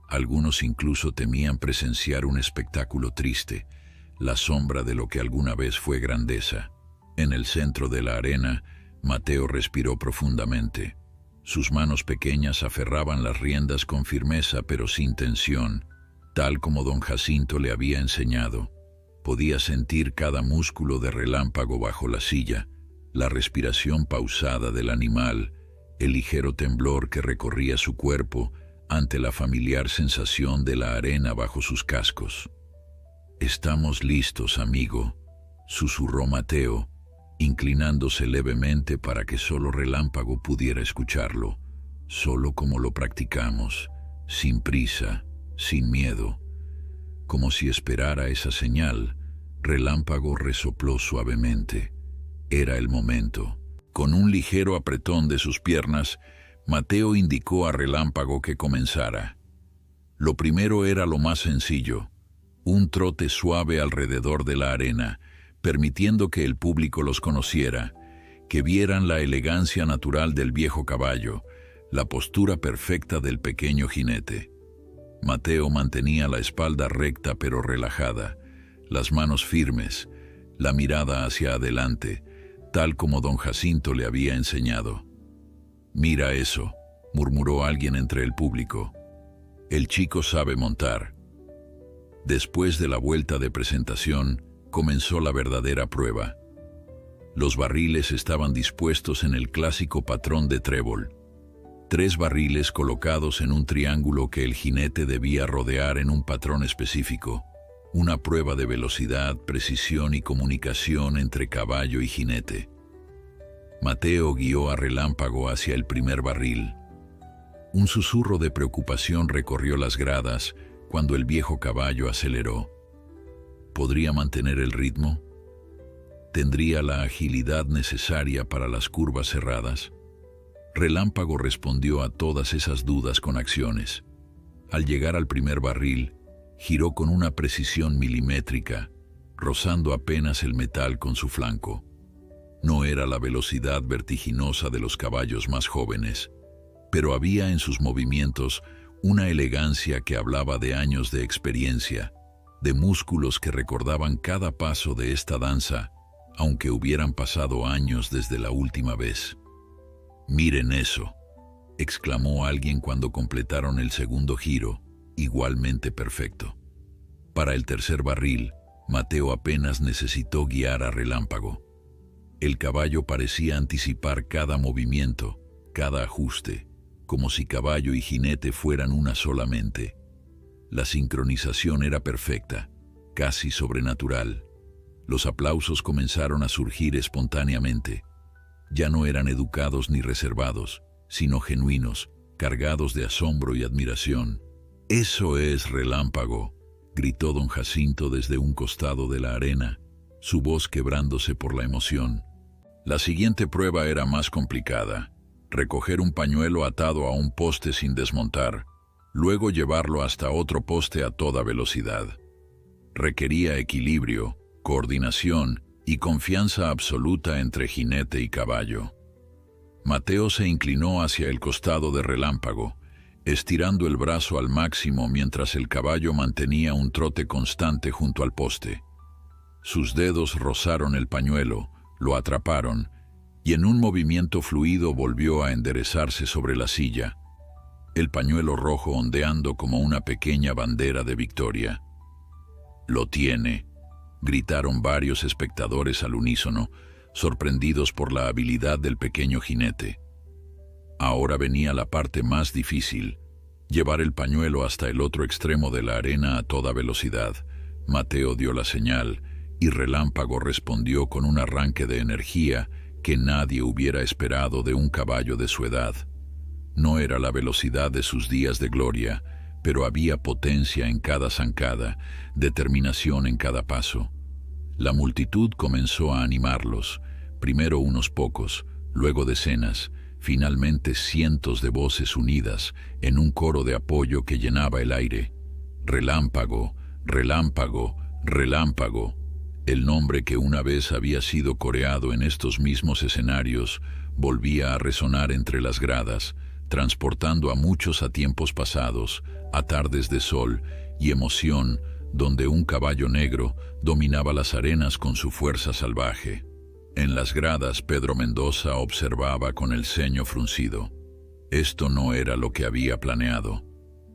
Algunos incluso temían presenciar un espectáculo triste, la sombra de lo que alguna vez fue grandeza. En el centro de la arena, Mateo respiró profundamente. Sus manos pequeñas aferraban las riendas con firmeza pero sin tensión, tal como don Jacinto le había enseñado. Podía sentir cada músculo de Relámpago bajo la silla, la respiración pausada del animal, el ligero temblor que recorría su cuerpo ante la familiar sensación de la arena bajo sus cascos. «Estamos listos, amigo», susurró Mateo, inclinándose levemente para que solo Relámpago pudiera escucharlo, solo como lo practicamos, sin prisa, sin miedo. Como si esperara esa señal, Relámpago resopló suavemente. Era el momento. Con un ligero apretón de sus piernas, Mateo indicó a Relámpago que comenzara. Lo primero era lo más sencillo, un trote suave alrededor de la arena, permitiendo que el público los conociera, que vieran la elegancia natural del viejo caballo, la postura perfecta del pequeño jinete. Mateo mantenía la espalda recta pero relajada, las manos firmes, la mirada hacia adelante, tal como don Jacinto le había enseñado. «Mira eso», murmuró alguien entre el público. «El chico sabe montar». Después de la vuelta de presentación, comenzó la verdadera prueba. Los barriles estaban dispuestos en el clásico patrón de trébol. 3 barriles colocados en un triángulo que el jinete debía rodear en un patrón específico. Una prueba de velocidad, precisión y comunicación entre caballo y jinete. Mateo guió a Relámpago hacia el primer barril. Un susurro de preocupación recorrió las gradas cuando el viejo caballo aceleró. ¿Podría mantener el ritmo? ¿Tendría la agilidad necesaria para las curvas cerradas? Relámpago respondió a todas esas dudas con acciones. Al llegar al primer barril, giró con una precisión milimétrica, rozando apenas el metal con su flanco. No era la velocidad vertiginosa de los caballos más jóvenes, pero había en sus movimientos una elegancia que hablaba de años de experiencia, de músculos que recordaban cada paso de esta danza, aunque hubieran pasado años desde la última vez. «Miren eso», exclamó alguien cuando completaron el segundo giro, igualmente perfecto. Para el tercer barril, Mateo apenas necesitó guiar a Relámpago. El caballo parecía anticipar cada movimiento, cada ajuste, como si caballo y jinete fueran una sola mente. La sincronización era perfecta, casi sobrenatural. Los aplausos comenzaron a surgir espontáneamente. Ya no eran educados ni reservados, sino genuinos, cargados de asombro y admiración. «Eso es Relámpago», gritó don Jacinto desde un costado de la arena, su voz quebrándose por la emoción. La siguiente prueba era más complicada: recoger un pañuelo atado a un poste sin desmontar, luego llevarlo hasta otro poste a toda velocidad. Requería equilibrio, coordinación y confianza absoluta entre jinete y caballo. Mateo se inclinó hacia el costado de Relámpago, estirando el brazo al máximo mientras el caballo mantenía un trote constante junto al poste. Sus dedos rozaron el pañuelo, lo atraparon, y en un movimiento fluido volvió a enderezarse sobre la silla, el pañuelo rojo ondeando como una pequeña bandera de victoria. «Lo tiene», gritaron varios espectadores al unísono, sorprendidos por la habilidad del pequeño jinete. Ahora venía la parte más difícil: llevar el pañuelo hasta el otro extremo de la arena a toda velocidad. Mateo dio la señal, y Relámpago respondió con un arranque de energía que nadie hubiera esperado de un caballo de su edad. No era la velocidad de sus días de gloria, pero había potencia en cada zancada, determinación en cada paso. La multitud comenzó a animarlos, primero unos pocos, luego decenas, finalmente cientos de voces unidas en un coro de apoyo que llenaba el aire. «Relámpago, Relámpago, Relámpago», el nombre que una vez había sido coreado en estos mismos escenarios, volvía a resonar entre las gradas, transportando a muchos a tiempos pasados, a tardes de sol y emoción, donde un caballo negro dominaba las arenas con su fuerza salvaje. En las gradas, Pedro Mendoza observaba con el ceño fruncido. Esto no era lo que había planeado.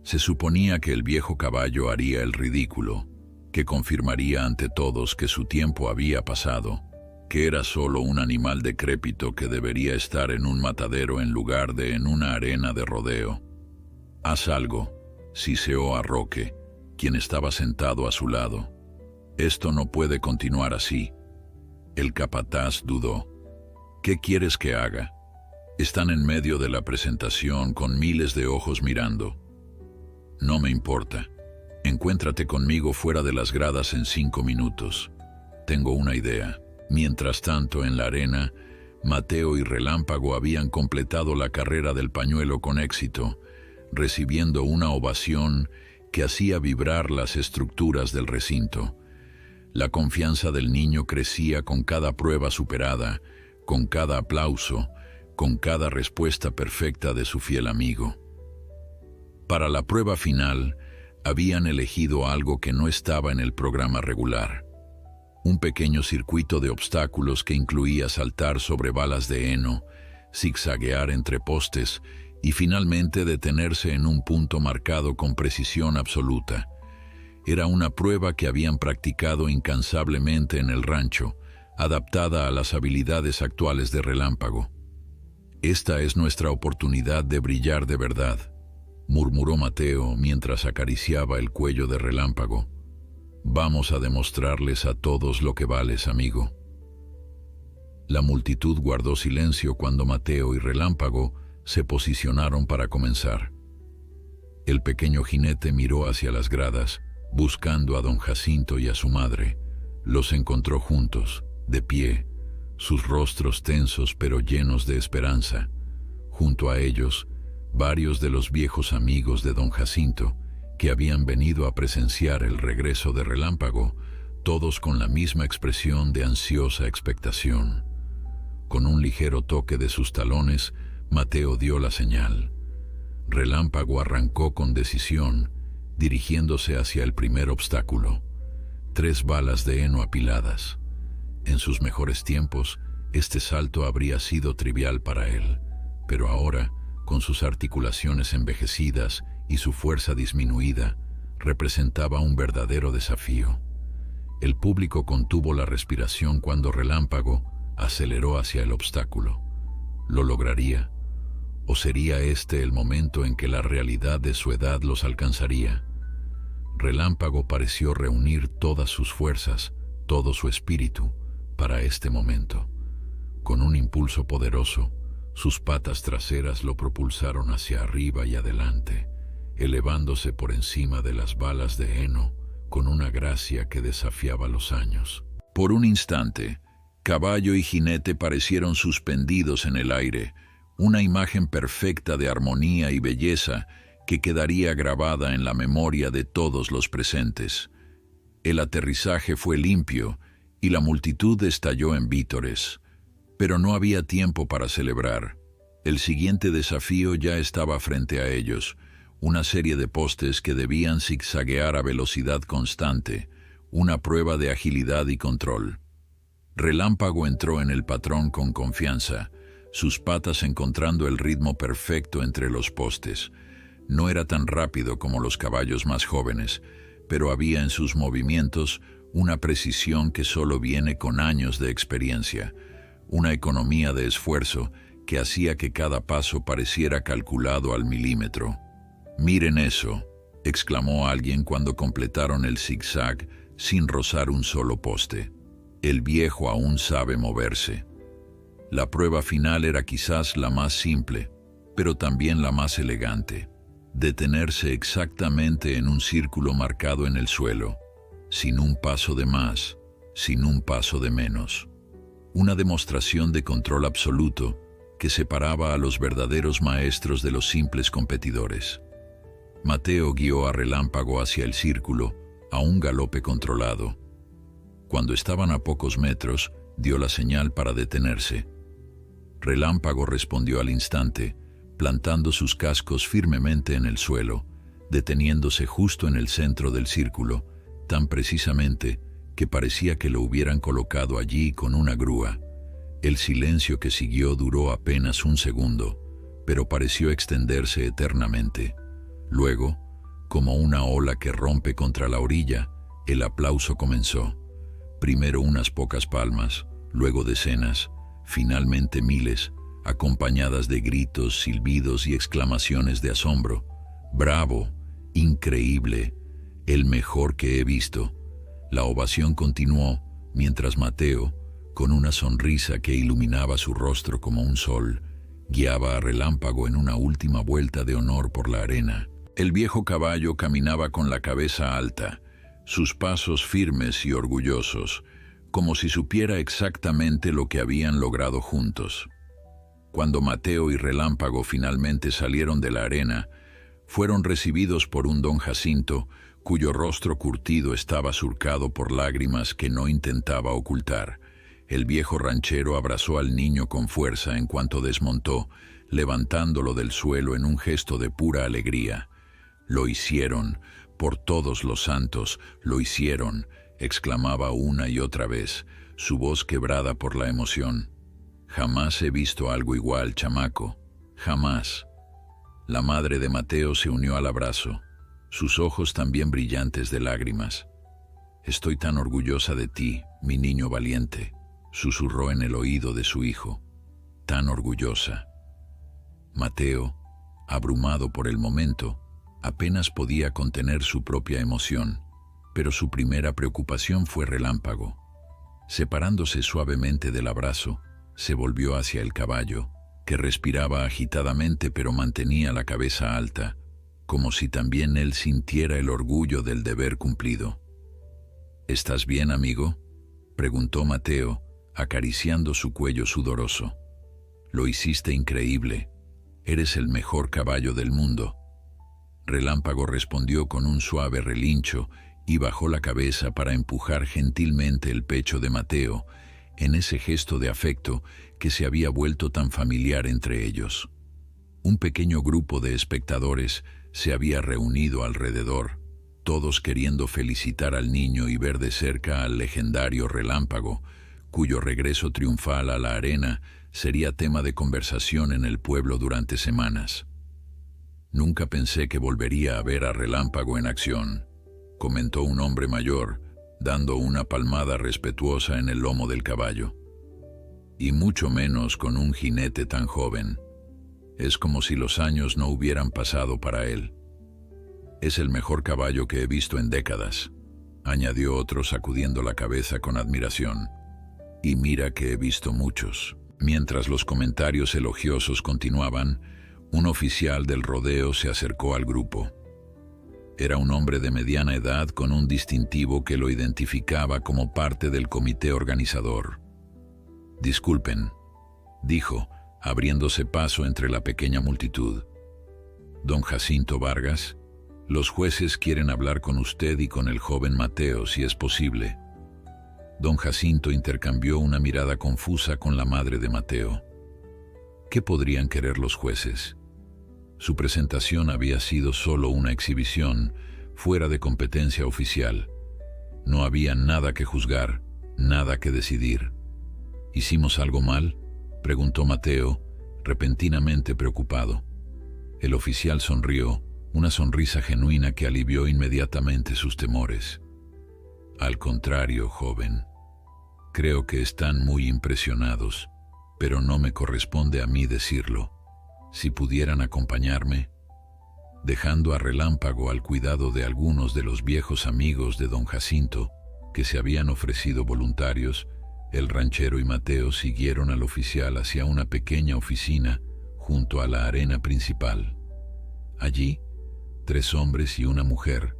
Se suponía que el viejo caballo haría el ridículo, que confirmaría ante todos que su tiempo había pasado, que era solo un animal decrépito que debería estar en un matadero en lugar de en una arena de rodeo. «Haz algo», siseó a Roque, quien estaba sentado a su lado. «Esto no puede continuar así». El capataz dudó. «¿Qué quieres que haga? Están en medio de la presentación con miles de ojos mirando». «No me importa. Encuéntrate conmigo fuera de las gradas en 5 minutos. Tengo una idea». Mientras tanto, en la arena, Mateo y Relámpago habían completado la carrera del pañuelo con éxito, recibiendo una ovación que hacía vibrar las estructuras del recinto. La confianza del niño crecía con cada prueba superada, con cada aplauso, con cada respuesta perfecta de su fiel amigo. Para la prueba final, habían elegido algo que no estaba en el programa regular. Un pequeño circuito de obstáculos que incluía saltar sobre balas de heno, zigzaguear entre postes y finalmente detenerse en un punto marcado con precisión absoluta. Era una prueba que habían practicado incansablemente en el rancho, adaptada a las habilidades actuales de Relámpago. «Esta es nuestra oportunidad de brillar de verdad», murmuró Mateo mientras acariciaba el cuello de Relámpago. «Vamos a demostrarles a todos lo que vales, amigo». La multitud guardó silencio cuando Mateo y Relámpago se posicionaron para comenzar. El pequeño jinete miró hacia las gradas, buscando a don Jacinto y a su madre. Los encontró juntos, de pie, sus rostros tensos pero llenos de esperanza. Junto a ellos, varios de los viejos amigos de don Jacinto, que habían venido a presenciar el regreso de Relámpago, todos con la misma expresión de ansiosa expectación. Con un ligero toque de sus talones, Mateo dio la señal. Relámpago arrancó con decisión, dirigiéndose hacia el primer obstáculo. 3 balas de heno apiladas. En sus mejores tiempos, este salto habría sido trivial para él, pero ahora, con sus articulaciones envejecidas y su fuerza disminuida, representaba un verdadero desafío. El público contuvo la respiración cuando Relámpago aceleró hacia el obstáculo. ¿Lo lograría? ¿O sería este el momento en que la realidad de su edad los alcanzaría? Relámpago pareció reunir todas sus fuerzas, todo su espíritu, para este momento. Con un impulso poderoso, sus patas traseras lo propulsaron hacia arriba y adelante, elevándose por encima de las balas de heno con una gracia que desafiaba los años. Por un instante, caballo y jinete parecieron suspendidos en el aire, una imagen perfecta de armonía y belleza que quedaría grabada en la memoria de todos los presentes. El aterrizaje fue limpio y la multitud estalló en vítores. Pero no había tiempo para celebrar. El siguiente desafío ya estaba frente a ellos, una serie de postes que debían zigzaguear a velocidad constante, una prueba de agilidad y control. Relámpago entró en el patrón con confianza, sus patas encontrando el ritmo perfecto entre los postes. No era tan rápido como los caballos más jóvenes, pero había en sus movimientos una precisión que solo viene con años de experiencia, una economía de esfuerzo que hacía que cada paso pareciera calculado al milímetro. «Miren eso», exclamó alguien cuando completaron el zigzag sin rozar un solo poste. «El viejo aún sabe moverse». La prueba final era quizás la más simple, pero también la más elegante. Detenerse exactamente en un círculo marcado en el suelo, sin un paso de más, sin un paso de menos. Una demostración de control absoluto que separaba a los verdaderos maestros de los simples competidores. Mateo guió a Relámpago hacia el círculo, a un galope controlado. Cuando estaban a pocos metros, dio la señal para detenerse. Relámpago respondió al instante, plantando sus cascos firmemente en el suelo, deteniéndose justo en el centro del círculo, tan precisamente que parecía que lo hubieran colocado allí con una grúa. El silencio que siguió duró apenas un segundo, pero pareció extenderse eternamente. Luego, como una ola que rompe contra la orilla, el aplauso comenzó. Primero unas pocas palmas, luego decenas, finalmente miles, acompañadas de gritos, silbidos y exclamaciones de asombro. «¡Bravo! ¡Increíble! ¡El mejor que he visto!». La ovación continuó, mientras Mateo, con una sonrisa que iluminaba su rostro como un sol, guiaba a Relámpago en una última vuelta de honor por la arena. El viejo caballo caminaba con la cabeza alta, sus pasos firmes y orgullosos, como si supiera exactamente lo que habían logrado juntos. Cuando Mateo y Relámpago finalmente salieron de la arena, fueron recibidos por un don Jacinto cuyo rostro curtido estaba surcado por lágrimas que no intentaba ocultar. El viejo ranchero abrazó al niño con fuerza en cuanto desmontó, levantándolo del suelo en un gesto de pura alegría. «Lo hicieron, por todos los santos, lo hicieron», exclamaba una y otra vez, su voz quebrada por la emoción. «Jamás he visto algo igual, chamaco, jamás». La madre de Mateo se unió al abrazo, sus ojos también brillantes de lágrimas. «Estoy tan orgullosa de ti, mi niño valiente», susurró en el oído de su hijo. «Tan orgullosa». Mateo, abrumado por el momento, apenas podía contener su propia emoción, pero su primera preocupación fue Relámpago. Separándose suavemente del abrazo, se volvió hacia el caballo, que respiraba agitadamente pero mantenía la cabeza alta, como si también él sintiera el orgullo del deber cumplido. «¿Estás bien, amigo?», preguntó Mateo, acariciando su cuello sudoroso. «Lo hiciste increíble. Eres el mejor caballo del mundo». Relámpago respondió con un suave relincho y bajó la cabeza para empujar gentilmente el pecho de Mateo, en ese gesto de afecto que se había vuelto tan familiar entre ellos. Un pequeño grupo de espectadores se había reunido alrededor, todos queriendo felicitar al niño y ver de cerca al legendario Relámpago, cuyo regreso triunfal a la arena sería tema de conversación en el pueblo durante semanas. «Nunca pensé que volvería a ver a Relámpago en acción», comentó un hombre mayor, dando una palmada respetuosa en el lomo del caballo. «Y mucho menos con un jinete tan joven. Es como si los años no hubieran pasado para él. Es el mejor caballo que he visto en décadas», añadió otro sacudiendo la cabeza con admiración. «Y mira que he visto muchos». Mientras los comentarios elogiosos continuaban, un oficial del rodeo se acercó al grupo. Era un hombre de mediana edad con un distintivo que lo identificaba como parte del comité organizador. «Disculpen», dijo, abriéndose paso entre la pequeña multitud. «Don Jacinto Vargas, los jueces quieren hablar con usted y con el joven Mateo, si es posible». Don Jacinto intercambió una mirada confusa con la madre de Mateo. ¿Qué podrían querer los jueces? Su presentación había sido solo una exhibición, fuera de competencia oficial. No había nada que juzgar, nada que decidir. ¿Hicimos algo mal?, preguntó Mateo, repentinamente preocupado. El oficial sonrió, una sonrisa genuina que alivió inmediatamente sus temores. «Al contrario, joven. Creo que están muy impresionados, pero no me corresponde a mí decirlo. Si pudieran acompañarme». Dejando a Relámpago al cuidado de algunos de los viejos amigos de don Jacinto, que se habían ofrecido voluntarios, el ranchero y Mateo siguieron al oficial hacia una pequeña oficina junto a la arena principal. Allí, 3 hombres y una mujer,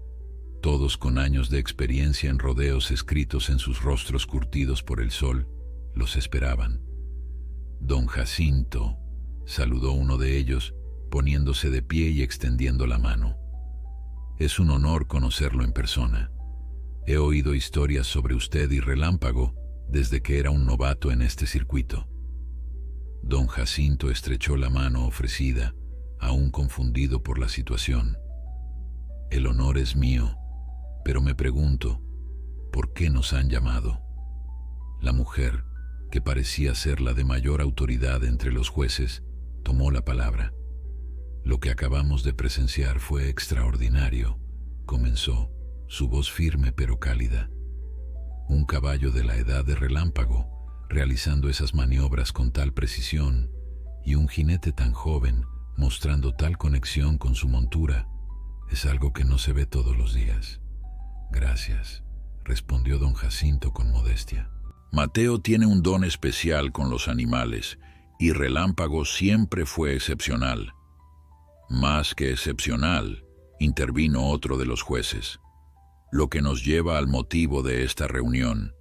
todos con años de experiencia en rodeos escritos en sus rostros curtidos por el sol, los esperaban. «Don Jacinto», saludó uno de ellos, poniéndose de pie y extendiendo la mano. «Es un honor conocerlo en persona. He oído historias sobre usted y Relámpago desde que era un novato en este circuito». Don Jacinto estrechó la mano ofrecida, aún confundido por la situación. «El honor es mío, pero me pregunto, ¿por qué nos han llamado?». La mujer, que parecía ser la de mayor autoridad entre los jueces, tomó la palabra. «Lo que acabamos de presenciar fue extraordinario», comenzó, su voz firme pero cálida. «Un caballo de la edad de Relámpago, realizando esas maniobras con tal precisión, y un jinete tan joven, mostrando tal conexión con su montura, es algo que no se ve todos los días». «Gracias», respondió don Jacinto con modestia. «Mateo tiene un don especial con los animales, y Relámpago siempre fue excepcional». «Más que excepcional», intervino otro de los jueces. «Lo que nos lleva al motivo de esta reunión.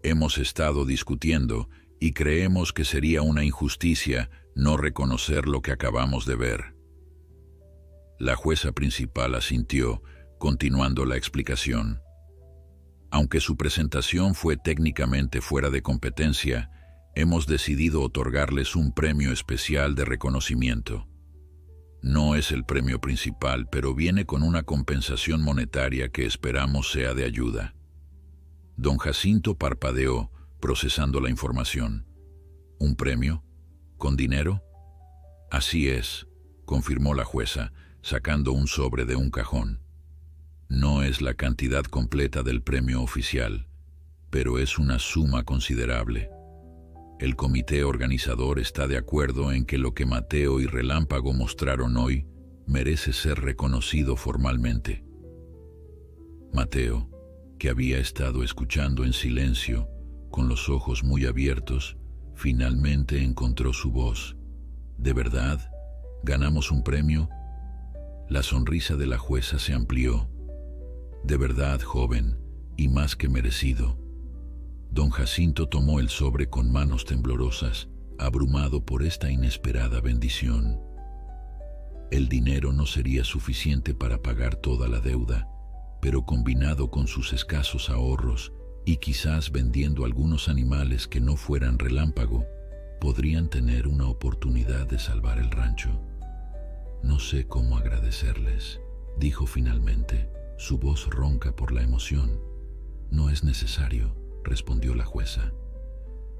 Hemos estado discutiendo y creemos que sería una injusticia no reconocer lo que acabamos de ver». La jueza principal asintió, continuando la explicación. Aunque su presentación fue técnicamente fuera de competencia, hemos decidido otorgarles un premio especial de reconocimiento. No es el premio principal, pero viene con una compensación monetaria que esperamos sea de ayuda. Don Jacinto parpadeó, procesando la información. ¿Un premio? ¿Con dinero? Así es, confirmó la jueza, sacando un sobre de un cajón. No es la cantidad completa del premio oficial, pero es una suma considerable. El comité organizador está de acuerdo en que lo que Mateo y Relámpago mostraron hoy merece ser reconocido formalmente. Mateo, que había estado escuchando en silencio, con los ojos muy abiertos, finalmente encontró su voz. ¿De verdad? ¿Ganamos un premio? La sonrisa de la jueza se amplió. De verdad, joven, y más que merecido. Don Jacinto tomó el sobre con manos temblorosas, abrumado por esta inesperada bendición. El dinero no sería suficiente para pagar toda la deuda, pero combinado con sus escasos ahorros y quizás vendiendo algunos animales que no fueran Relámpago, podrían tener una oportunidad de salvar el rancho. No sé cómo agradecerles, dijo finalmente, su voz ronca por la emoción. No es necesario, respondió la jueza.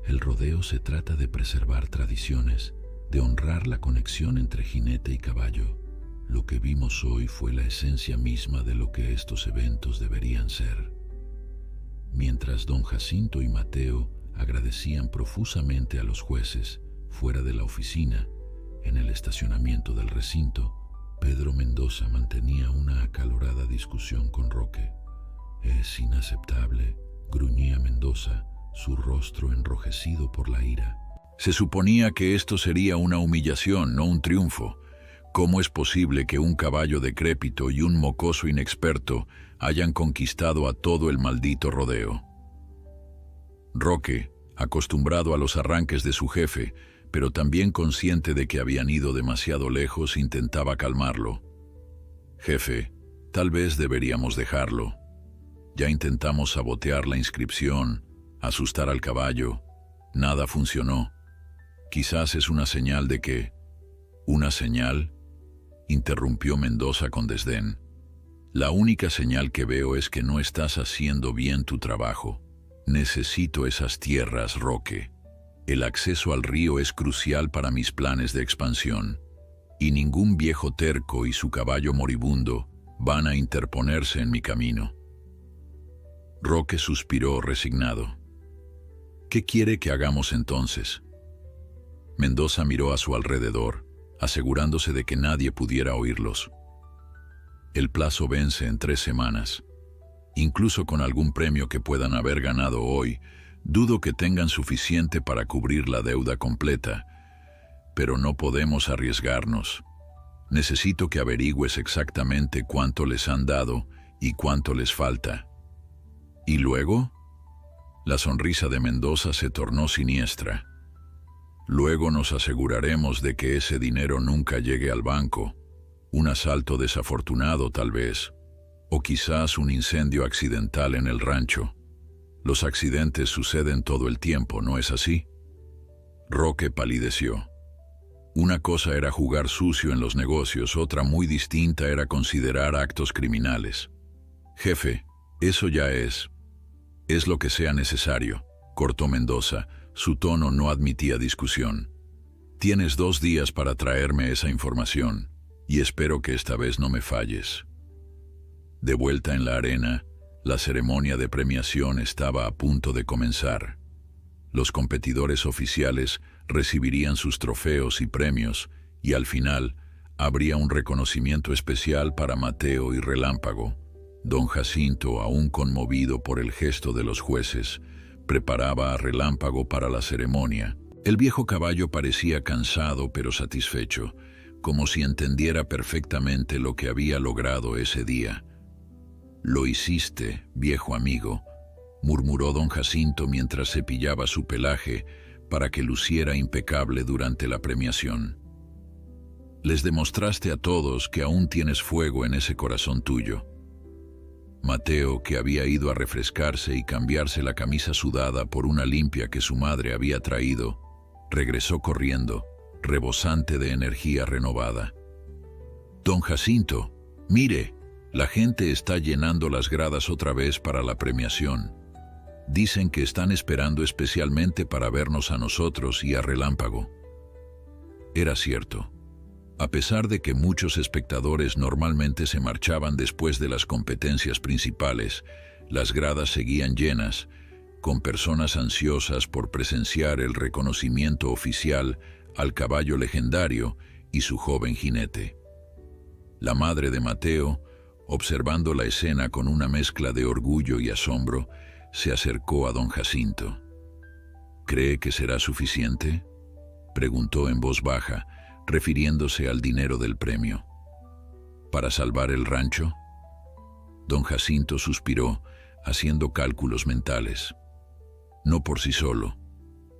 El rodeo se trata de preservar tradiciones, de honrar la conexión entre jinete y caballo. Lo que vimos hoy fue la esencia misma de lo que estos eventos deberían ser. Mientras don Jacinto y Mateo agradecían profusamente a los jueces, fuera de la oficina, en el estacionamiento del recinto, Pedro Mendoza mantenía una acalorada discusión con Roque. Es inaceptable, gruñía Mendoza, su rostro enrojecido por la ira. Se suponía que esto sería una humillación, no un triunfo. ¿Cómo es posible que un caballo decrépito y un mocoso inexperto hayan conquistado a todo el maldito rodeo? Roque, acostumbrado a los arranques de su jefe, pero también consciente de que habían ido demasiado lejos, intentaba calmarlo. Jefe, tal vez deberíamos dejarlo. Ya intentamos sabotear la inscripción, asustar al caballo. Nada funcionó. Quizás es una señal de que... ¿Una señal?, interrumpió Mendoza con desdén. La única señal que veo es que no estás haciendo bien tu trabajo. Necesito esas tierras, Roque. El acceso al río es crucial para mis planes de expansión, y ningún viejo terco y su caballo moribundo van a interponerse en mi camino. Roque suspiró resignado. ¿Qué quiere que hagamos entonces? Mendoza miró a su alrededor, asegurándose de que nadie pudiera oírlos. El plazo vence en 3 semanas. Incluso con algún premio que puedan haber ganado hoy, dudo que tengan suficiente para cubrir la deuda completa. Pero no podemos arriesgarnos. Necesito que averigües exactamente cuánto les han dado y cuánto les falta. ¿Y luego? La sonrisa de Mendoza se tornó siniestra. Luego nos aseguraremos de que ese dinero nunca llegue al banco. Un asalto desafortunado, tal vez. O quizás un incendio accidental en el rancho. Los accidentes suceden todo el tiempo, ¿no es así? Roque palideció. Una cosa era jugar sucio en los negocios, otra muy distinta era considerar actos criminales. Jefe, eso ya es lo que sea necesario, cortó Mendoza. Su tono no admitía discusión. Tienes 2 días para traerme esa información, y espero que esta vez no me falles. De vuelta en la arena, la ceremonia de premiación estaba a punto de comenzar. Los competidores oficiales recibirían sus trofeos y premios, y al final habría un reconocimiento especial para Mateo y Relámpago. Don Jacinto, aún conmovido por el gesto de los jueces, preparaba a Relámpago para la ceremonia. El viejo caballo parecía cansado pero satisfecho, como si entendiera perfectamente lo que había logrado ese día. «Lo hiciste, viejo amigo», murmuró don Jacinto mientras cepillaba su pelaje para que luciera impecable durante la premiación. «Les demostraste a todos que aún tienes fuego en ese corazón tuyo. Mateo, que había ido a refrescarse y cambiarse la camisa sudada por una limpia que su madre había traído, regresó corriendo, rebosante de energía renovada. «Don Jacinto, mire, la gente está llenando las gradas otra vez para la premiación. Dicen que están esperando especialmente para vernos a nosotros y a Relámpago». Era cierto. A pesar de que muchos espectadores normalmente se marchaban después de las competencias principales, las gradas seguían llenas, con personas ansiosas por presenciar el reconocimiento oficial al caballo legendario y su joven jinete. La madre de Mateo, observando la escena con una mezcla de orgullo y asombro, se acercó a don Jacinto. «¿Cree que será suficiente?», preguntó en voz baja, refiriéndose al dinero del premio. «¿Para salvar el rancho?». Don Jacinto suspiró, haciendo cálculos mentales. «No por sí solo,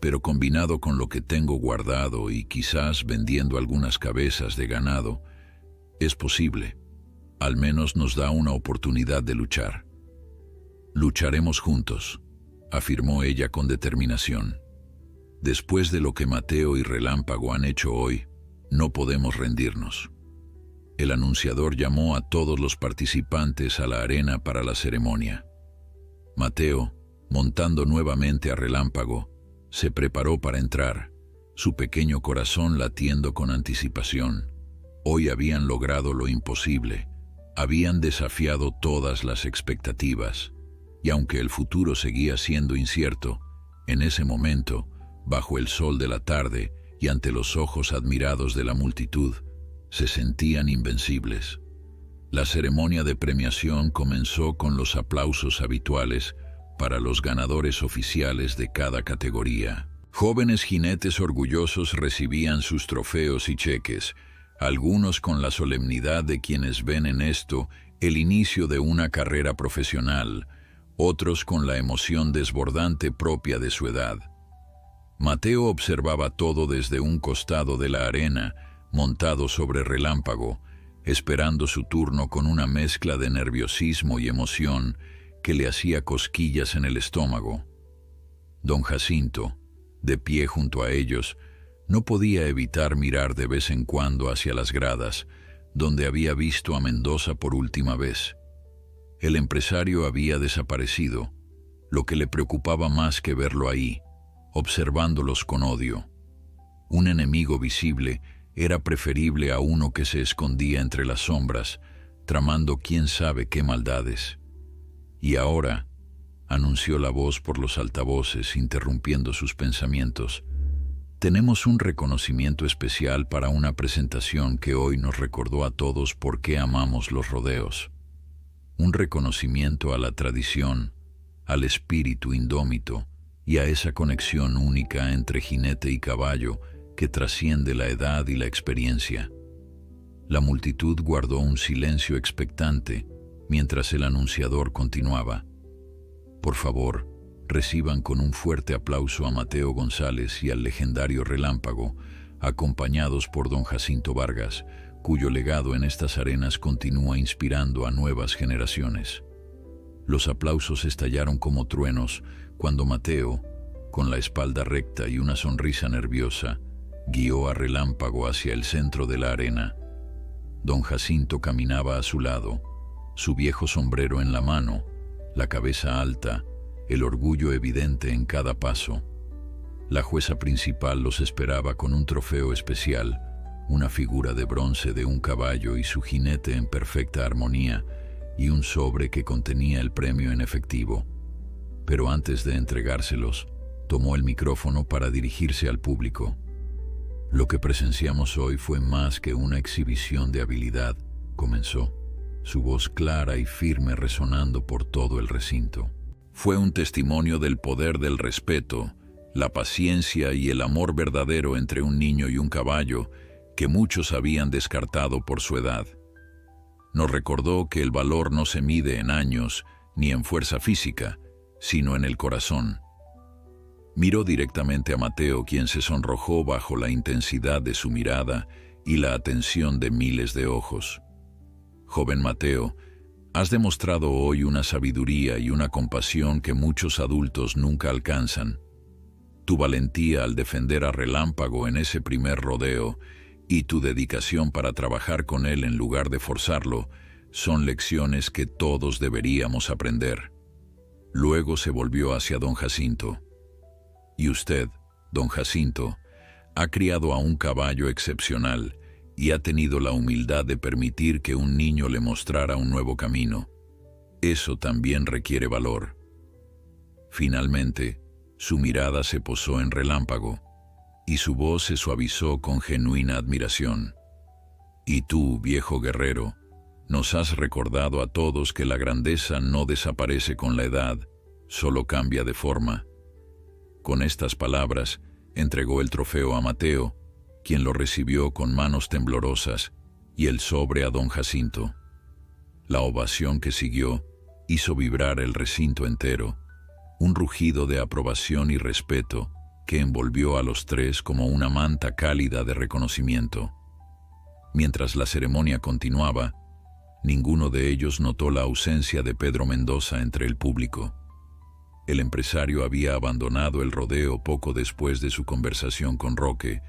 pero combinado con lo que tengo guardado y quizás vendiendo algunas cabezas de ganado, es posible. Al menos nos da una oportunidad de luchar». «Lucharemos juntos», afirmó ella con determinación. «Después de lo que Mateo y Relámpago han hecho hoy, no podemos rendirnos». El anunciador llamó a todos los participantes a la arena para la ceremonia. Mateo, montando nuevamente a Relámpago, se preparó para entrar, su pequeño corazón latiendo con anticipación. Hoy habían logrado lo imposible, habían desafiado todas las expectativas, y aunque el futuro seguía siendo incierto, en ese momento, bajo el sol de la tarde y ante los ojos admirados de la multitud, se sentían invencibles. La ceremonia de premiación comenzó con los aplausos habituales para los ganadores oficiales de cada categoría. Jóvenes jinetes orgullosos recibían sus trofeos y cheques, algunos con la solemnidad de quienes ven en esto el inicio de una carrera profesional, otros con la emoción desbordante propia de su edad. Mateo observaba todo desde un costado de la arena, montado sobre Relámpago, esperando su turno con una mezcla de nerviosismo y emoción que le hacía cosquillas en el estómago. Don Jacinto, de pie junto a ellos, no podía evitar mirar de vez en cuando hacia las gradas, donde había visto a Mendoza por última vez. El empresario había desaparecido, lo que le preocupaba más que verlo ahí, observándolos con odio. Un enemigo visible era preferible a uno que se escondía entre las sombras, tramando quién sabe qué maldades. Y ahora, anunció la voz por los altavoces, interrumpiendo sus pensamientos, tenemos un reconocimiento especial para una presentación que hoy nos recordó a todos por qué amamos los rodeos. Un reconocimiento a la tradición, al espíritu indómito y a esa conexión única entre jinete y caballo que trasciende la edad y la experiencia. La multitud guardó un silencio expectante mientras el anunciador continuaba. Por favor, reciban con un fuerte aplauso a Mateo González y al legendario Relámpago, acompañados por don Jacinto Vargas, cuyo legado en estas arenas continúa inspirando a nuevas generaciones. Los aplausos estallaron como truenos cuando Mateo, con la espalda recta y una sonrisa nerviosa, guió a Relámpago hacia el centro de la arena. Don Jacinto caminaba a su lado, su viejo sombrero en la mano, la cabeza alta, el orgullo evidente en cada paso. La jueza principal los esperaba con un trofeo especial, una figura de bronce de un caballo y su jinete en perfecta armonía, y un sobre que contenía el premio en efectivo. Pero antes de entregárselos, tomó el micrófono para dirigirse al público. Lo que presenciamos hoy fue más que una exhibición de habilidad, comenzó, su voz clara y firme resonando por todo el recinto. Fue un testimonio del poder del respeto, la paciencia y el amor verdadero entre un niño y un caballo que muchos habían descartado por su edad. Nos recordó que el valor no se mide en años ni en fuerza física, sino en el corazón. Miró directamente a Mateo, quien se sonrojó bajo la intensidad de su mirada y la atención de miles de ojos. Joven Mateo, Has demostrado hoy una sabiduría y una compasión que muchos adultos nunca alcanzan. Tu valentía al defender a Relámpago en ese primer rodeo y tu dedicación para trabajar con él en lugar de forzarlo son lecciones que todos deberíamos aprender. Luego se volvió hacia don Jacinto. Y usted, don Jacinto, ha criado a un caballo excepcional y ha tenido la humildad de permitir que un niño le mostrara un nuevo camino. Eso también requiere valor. Finalmente, su mirada se posó en Relámpago y su voz se suavizó con genuina admiración. Y tú, viejo guerrero, nos has recordado a todos que la grandeza no desaparece con la edad, solo cambia de forma. Con estas palabras, entregó el trofeo a Mateo, quien lo recibió con manos temblorosas, y el sobre a don Jacinto. La ovación que siguió hizo vibrar el recinto entero, un rugido de aprobación y respeto que envolvió a los tres como una manta cálida de reconocimiento. Mientras la ceremonia continuaba, ninguno de ellos notó la ausencia de Pedro Mendoza entre el público. El empresario había abandonado el rodeo poco después de su conversación con Roque,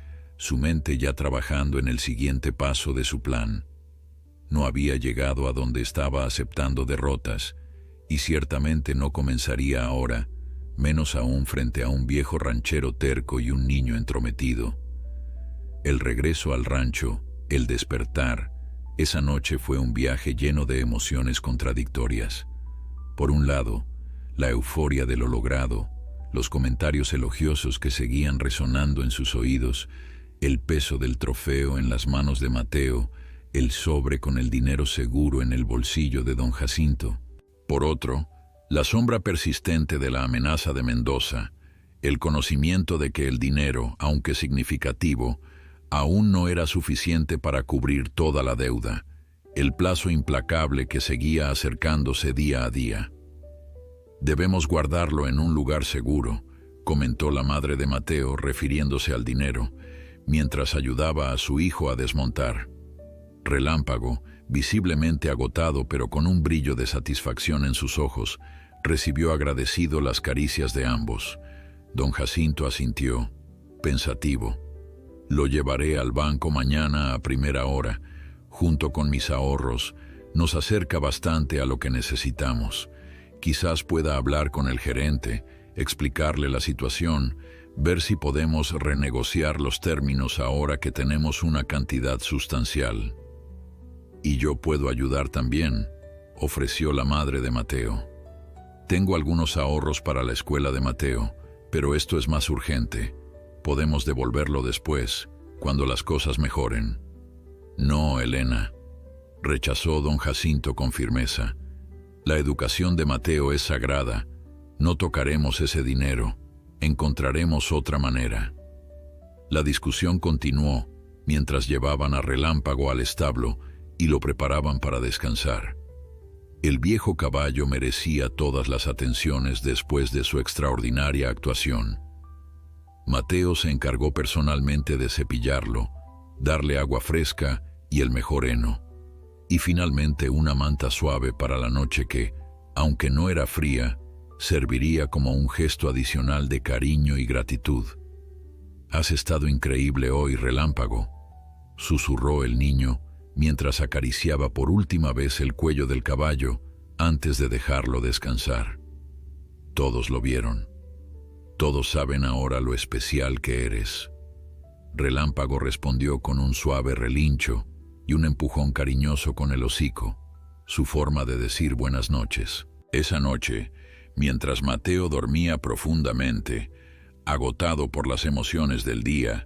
su mente ya trabajando en el siguiente paso de su plan. No había llegado a donde estaba aceptando derrotas, y ciertamente no comenzaría ahora, menos aún frente a un viejo ranchero terco y un niño entrometido. El regreso al rancho, el despertar, esa noche fue un viaje lleno de emociones contradictorias. Por un lado, la euforia de lo logrado, los comentarios elogiosos que seguían resonando en sus oídos, el peso del trofeo en las manos de Mateo, el sobre con el dinero seguro en el bolsillo de don Jacinto. Por otro, la sombra persistente de la amenaza de Mendoza, el conocimiento de que el dinero, aunque significativo, aún no era suficiente para cubrir toda la deuda, el plazo implacable que seguía acercándose día a día. «Debemos guardarlo en un lugar seguro», comentó la madre de Mateo refiriéndose al dinero, mientras ayudaba a su hijo a desmontar. Relámpago, visiblemente agotado pero con un brillo de satisfacción en sus ojos, recibió agradecido las caricias de ambos. Don Jacinto asintió, pensativo. «Lo llevaré al banco mañana a primera hora. Junto con mis ahorros, nos acerca bastante a lo que necesitamos. Quizás pueda hablar con el gerente, explicarle la situación, ver si podemos renegociar los términos ahora que tenemos una cantidad sustancial». «Y yo puedo ayudar también», ofreció la madre de Mateo. «Tengo algunos ahorros para la escuela de Mateo, pero esto es más urgente. Podemos devolverlo después, cuando las cosas mejoren». «No, Elena», rechazó don Jacinto con firmeza. «La educación de Mateo es sagrada. No tocaremos ese dinero. Encontraremos otra manera». La discusión continuó mientras llevaban a Relámpago al establo y lo preparaban para descansar. El viejo caballo merecía todas las atenciones después de su extraordinaria actuación. Mateo se encargó personalmente de cepillarlo, darle agua fresca y el mejor heno, y finalmente una manta suave para la noche que, aunque no era fría, serviría como un gesto adicional de cariño y gratitud. «Has estado increíble hoy, Relámpago», susurró el niño, mientras acariciaba por última vez el cuello del caballo antes de dejarlo descansar. Todos lo vieron. Todos saben ahora lo especial que eres. Relámpago respondió con un suave relincho y un empujón cariñoso con el hocico, su forma de decir buenas noches. Esa noche, mientras Mateo dormía profundamente, agotado por las emociones del día,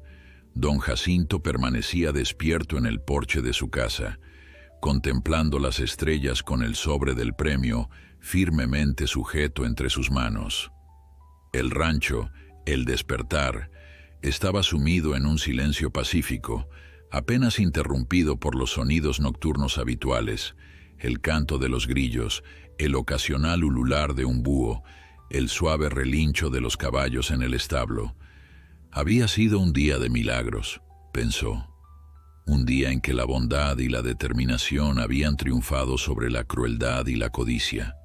don Jacinto permanecía despierto en el porche de su casa, contemplando las estrellas con el sobre del premio firmemente sujeto entre sus manos. El rancho, el despertar, estaba sumido en un silencio pacífico, apenas interrumpido por los sonidos nocturnos habituales, el canto de los grillos, el ocasional ulular de un búho, el suave relincho de los caballos en el establo. Había sido un día de milagros, pensó. un día en que la bondad y la determinación habían triunfado sobre la crueldad y la codicia.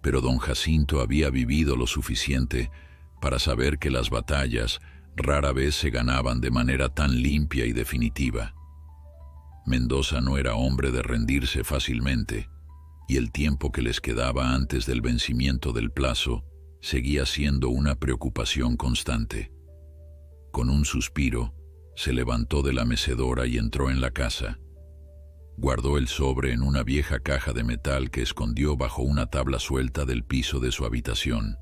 Pero don Jacinto había vivido lo suficiente para saber que las batallas rara vez se ganaban de manera tan limpia y definitiva. Mendoza no era hombre de rendirse fácilmente, y el tiempo que les quedaba antes del vencimiento del plazo seguía siendo una preocupación constante. Con un suspiro, se levantó de la mecedora y entró en la casa. Guardó el sobre en una vieja caja de metal que escondió bajo una tabla suelta del piso de su habitación.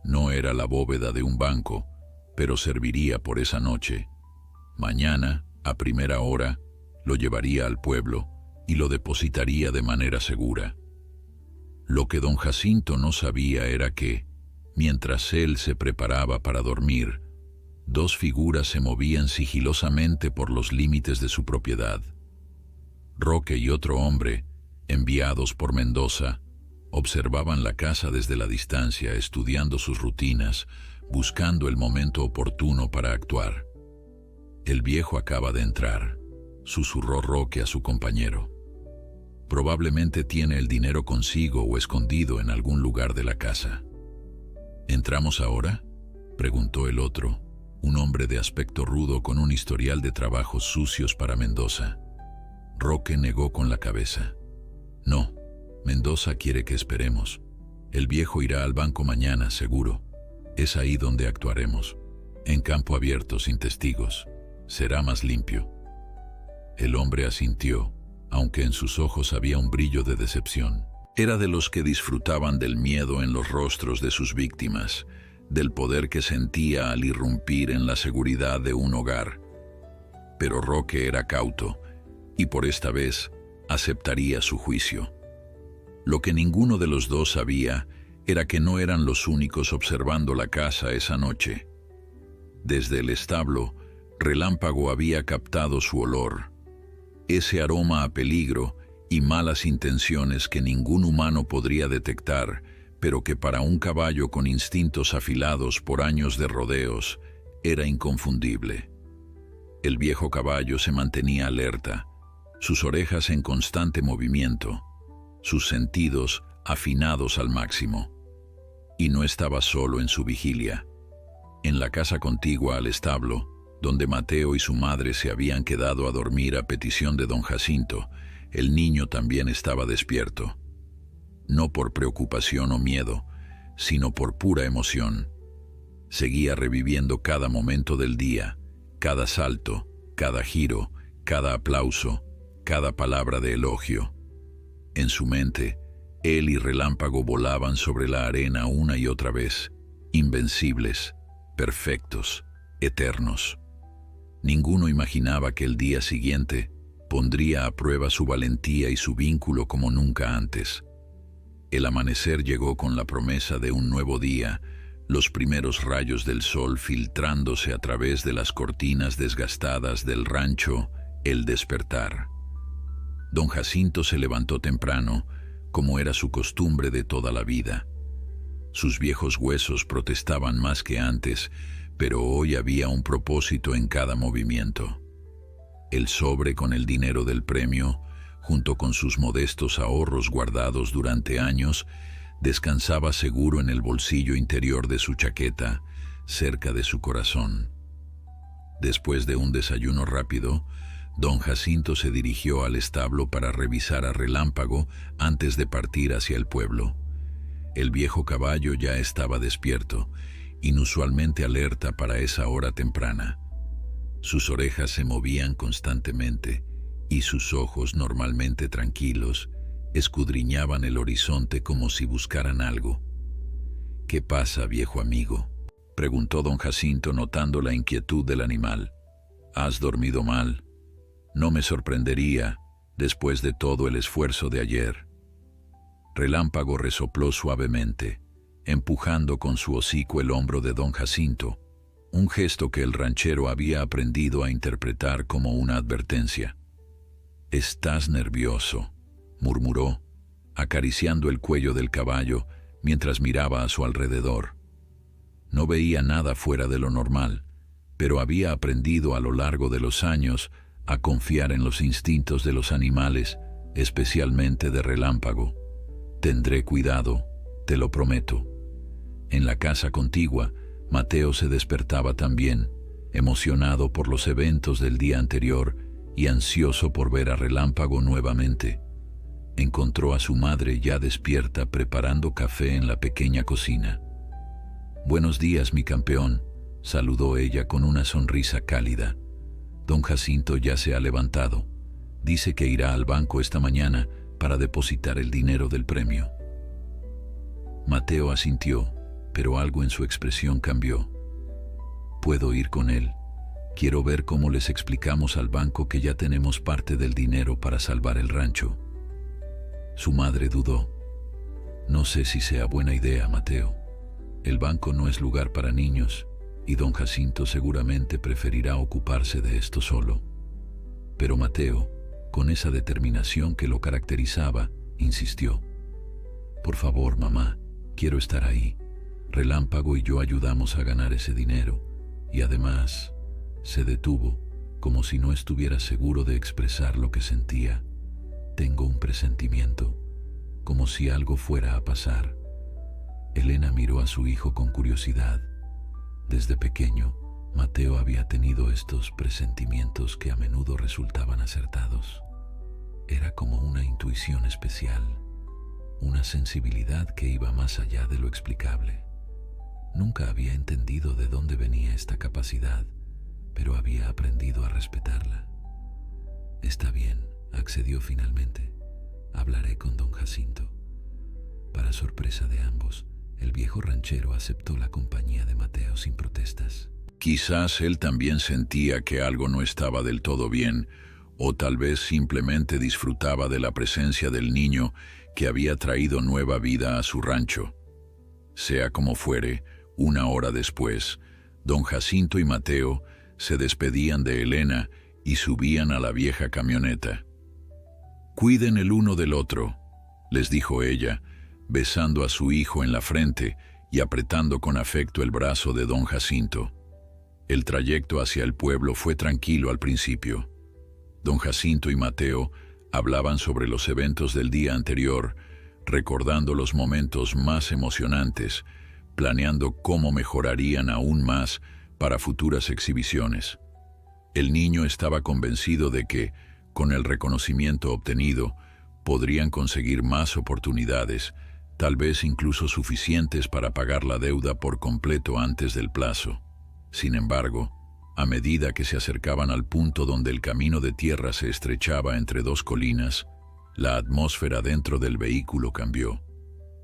No era la bóveda de un banco, pero serviría por esa noche. Mañana, a primera hora, lo llevaría al pueblo y lo depositaría de manera segura. Lo que don Jacinto no sabía era que, mientras él se preparaba para dormir, dos figuras se movían sigilosamente por los límites de su propiedad. Roque y otro hombre, enviados por Mendoza, observaban la casa desde la distancia, estudiando sus rutinas, buscando el momento oportuno para actuar. «El viejo acaba de entrar», susurró Roque a su compañero. «Probablemente tiene el dinero consigo o escondido en algún lugar de la casa». «¿Entramos ahora?», preguntó el otro, un hombre de aspecto rudo con un historial de trabajos sucios para Mendoza. Roque negó con la cabeza. «No, Mendoza quiere que esperemos. El viejo irá al banco mañana, seguro. Es ahí donde actuaremos. En campo abierto, sin testigos. Será más limpio». El hombre asintió, aunque en sus ojos había un brillo de decepción. Era de los que disfrutaban del miedo en los rostros de sus víctimas, del poder que sentía al irrumpir en la seguridad de un hogar. Pero Roque era cauto, y por esta vez aceptaría su juicio. Lo que ninguno de los dos sabía era que no eran los únicos observando la casa esa noche. Desde el establo, Relámpago había captado su olor, ese aroma a peligro y malas intenciones que ningún humano podría detectar, pero que para un caballo con instintos afilados por años de rodeos era inconfundible. El viejo caballo se mantenía alerta, sus orejas en constante movimiento, sus sentidos afinados al máximo. Y no estaba solo en su vigilia. En la casa contigua al establo, donde Mateo y su madre se habían quedado a dormir a petición de don Jacinto, el niño también estaba despierto. No por preocupación o miedo, sino por pura emoción. Seguía reviviendo cada momento del día, cada salto, cada giro, cada aplauso, cada palabra de elogio. En su mente, él y Relámpago volaban sobre la arena una y otra vez, invencibles, perfectos, eternos. Ninguno imaginaba que el día siguiente pondría a prueba su valentía y su vínculo como nunca antes. El amanecer llegó con la promesa de un nuevo día, los primeros rayos del sol filtrándose a través de las cortinas desgastadas del rancho, el despertar. Don Jacinto se levantó temprano, como era su costumbre de toda la vida. Sus viejos huesos protestaban más que antes, pero hoy había un propósito en cada movimiento. El sobre con el dinero del premio, junto con sus modestos ahorros guardados durante años, descansaba seguro en el bolsillo interior de su chaqueta, cerca de su corazón. Después de un desayuno rápido, don Jacinto se dirigió al establo para revisar a Relámpago antes de partir hacia el pueblo. El viejo caballo ya estaba despierto, inusualmente alerta para esa hora temprana. Sus orejas se movían constantemente y sus ojos, normalmente tranquilos, escudriñaban el horizonte como si buscaran algo. «¿Qué pasa, viejo amigo?», preguntó don Jacinto notando la inquietud del animal. «¿Has dormido mal? No me sorprendería, después de todo el esfuerzo de ayer». Relámpago resopló suavemente, empujando con su hocico el hombro de don Jacinto, un gesto que el ranchero había aprendido a interpretar como una advertencia. «Estás nervioso», murmuró, acariciando el cuello del caballo mientras miraba a su alrededor. No veía nada fuera de lo normal, pero había aprendido a lo largo de los años a confiar en los instintos de los animales, especialmente de Relámpago. Tendré cuidado, te lo prometo. En la casa contigua, Mateo se despertaba también, emocionado por los eventos del día anterior y ansioso por ver a Relámpago nuevamente. Encontró a su madre ya despierta preparando café en la pequeña cocina. «Buenos días, mi campeón», saludó ella con una sonrisa cálida. «Don Jacinto ya se ha levantado. Dice que irá al banco esta mañana para depositar el dinero del premio». Mateo asintió, pero algo en su expresión cambió. «Puedo ir con él. Quiero ver cómo les explicamos al banco que ya tenemos parte del dinero para salvar el rancho». Su madre dudó. «No sé si sea buena idea, Mateo. El banco no es lugar para niños y don Jacinto seguramente preferirá ocuparse de esto solo». Pero Mateo, con esa determinación que lo caracterizaba, insistió. «Por favor, mamá, quiero estar ahí. Relámpago y yo ayudamos a ganar ese dinero. Y además…» Se detuvo, como si no estuviera seguro de expresar lo que sentía. «Tengo un presentimiento, como si algo fuera a pasar». Elena miró a su hijo con curiosidad. Desde pequeño, Mateo había tenido estos presentimientos que a menudo resultaban acertados. Era como una intuición especial, una sensibilidad que iba más allá de lo explicable. Nunca había entendido de dónde venía esta capacidad, pero había aprendido a respetarla. «Está bien», accedió finalmente. «Hablaré con don Jacinto». Para sorpresa de ambos, el viejo ranchero aceptó la compañía de Mateo sin protestas. Quizás él también sentía que algo no estaba del todo bien, o tal vez simplemente disfrutaba de la presencia del niño que había traído nueva vida a su rancho. Sea como fuere, una hora después, don Jacinto y Mateo se despedían de Elena y subían a la vieja camioneta. «Cuiden el uno del otro», les dijo ella, besando a su hijo en la frente y apretando con afecto el brazo de don Jacinto. El trayecto hacia el pueblo fue tranquilo al principio. Don Jacinto y Mateo hablaban sobre los eventos del día anterior, recordando los momentos más emocionantes, planeando cómo mejorarían aún más para futuras exhibiciones. El niño estaba convencido de que, con el reconocimiento obtenido, podrían conseguir más oportunidades, tal vez incluso suficientes para pagar la deuda por completo antes del plazo. Sin embargo, a medida que se acercaban al punto donde el camino de tierra se estrechaba entre dos colinas, la atmósfera dentro del vehículo cambió.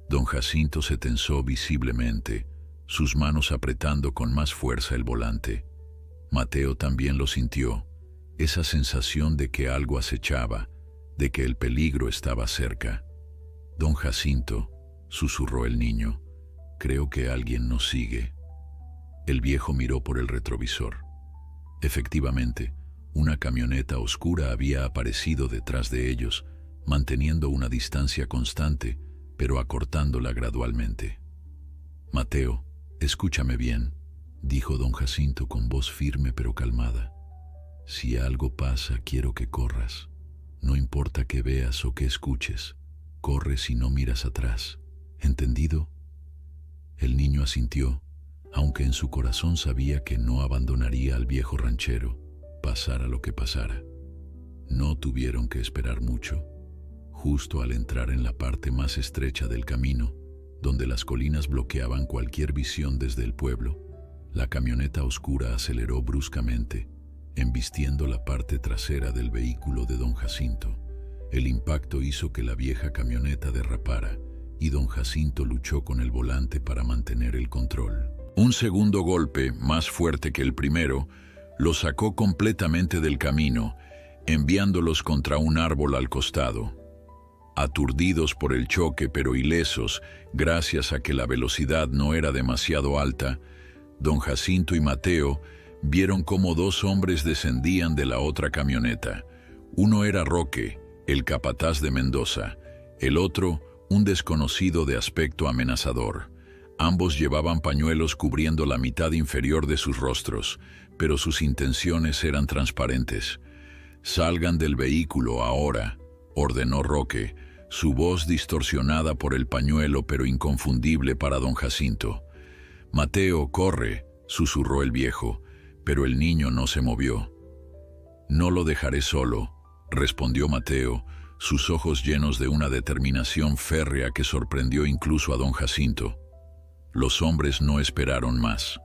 Don Jacinto se tensó visiblemente, sus manos apretando con más fuerza el volante. Mateo también lo sintió, esa sensación de que algo acechaba, de que el peligro estaba cerca. «Don Jacinto», susurró el niño, «creo que alguien nos sigue». El viejo miró por el retrovisor. Efectivamente, una camioneta oscura había aparecido detrás de ellos, manteniendo una distancia constante, pero acortándola gradualmente. «Mateo, escúchame bien», dijo don Jacinto con voz firme pero calmada. «Si algo pasa, quiero que corras. No importa qué veas o qué escuches, corres y no miras atrás. ¿Entendido?». El niño asintió, aunque en su corazón sabía que no abandonaría al viejo ranchero, pasara lo que pasara. No tuvieron que esperar mucho. Justo al entrar en la parte más estrecha del camino, donde las colinas bloqueaban cualquier visión desde el pueblo, la camioneta oscura aceleró bruscamente, embistiendo la parte trasera del vehículo de don Jacinto. El impacto hizo que la vieja camioneta derrapara y don Jacinto luchó con el volante para mantener el control. Un segundo golpe, más fuerte que el primero, los sacó completamente del camino, enviándolos contra un árbol al costado. Aturdidos por el choque pero ilesos, gracias a que la velocidad no era demasiado alta, don Jacinto y Mateo vieron cómo dos hombres descendían de la otra camioneta. Uno era Roque, el capataz de Mendoza, el otro, un desconocido de aspecto amenazador. Ambos llevaban pañuelos cubriendo la mitad inferior de sus rostros, pero sus intenciones eran transparentes. «Salgan del vehículo ahora», ordenó Roque, su voz distorsionada por el pañuelo pero inconfundible para don Jacinto. «Mateo, corre», susurró el viejo, pero el niño no se movió. «No lo dejaré solo», respondió Mateo, sus ojos llenos de una determinación férrea que sorprendió incluso a don Jacinto. Los hombres no esperaron más.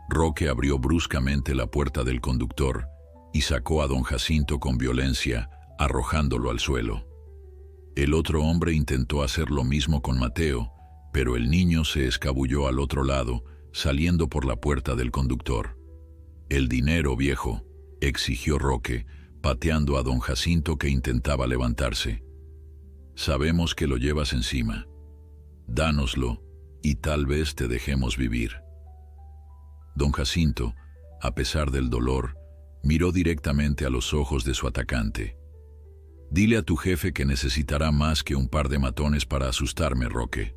Roque abrió bruscamente la puerta del conductor y sacó a don Jacinto con violencia, arrojándolo al suelo. El otro hombre intentó hacer lo mismo con Mateo, pero el niño se escabulló al otro lado, saliendo por la puerta del conductor. «El dinero, viejo», exigió Roque, pateando a don Jacinto que intentaba levantarse. «Sabemos que lo llevas encima. Dánoslo y tal vez te dejemos vivir». Don Jacinto, a pesar del dolor, miró directamente a los ojos de su atacante. «Dile a tu jefe que necesitará más que un par de matones para asustarme, Roque».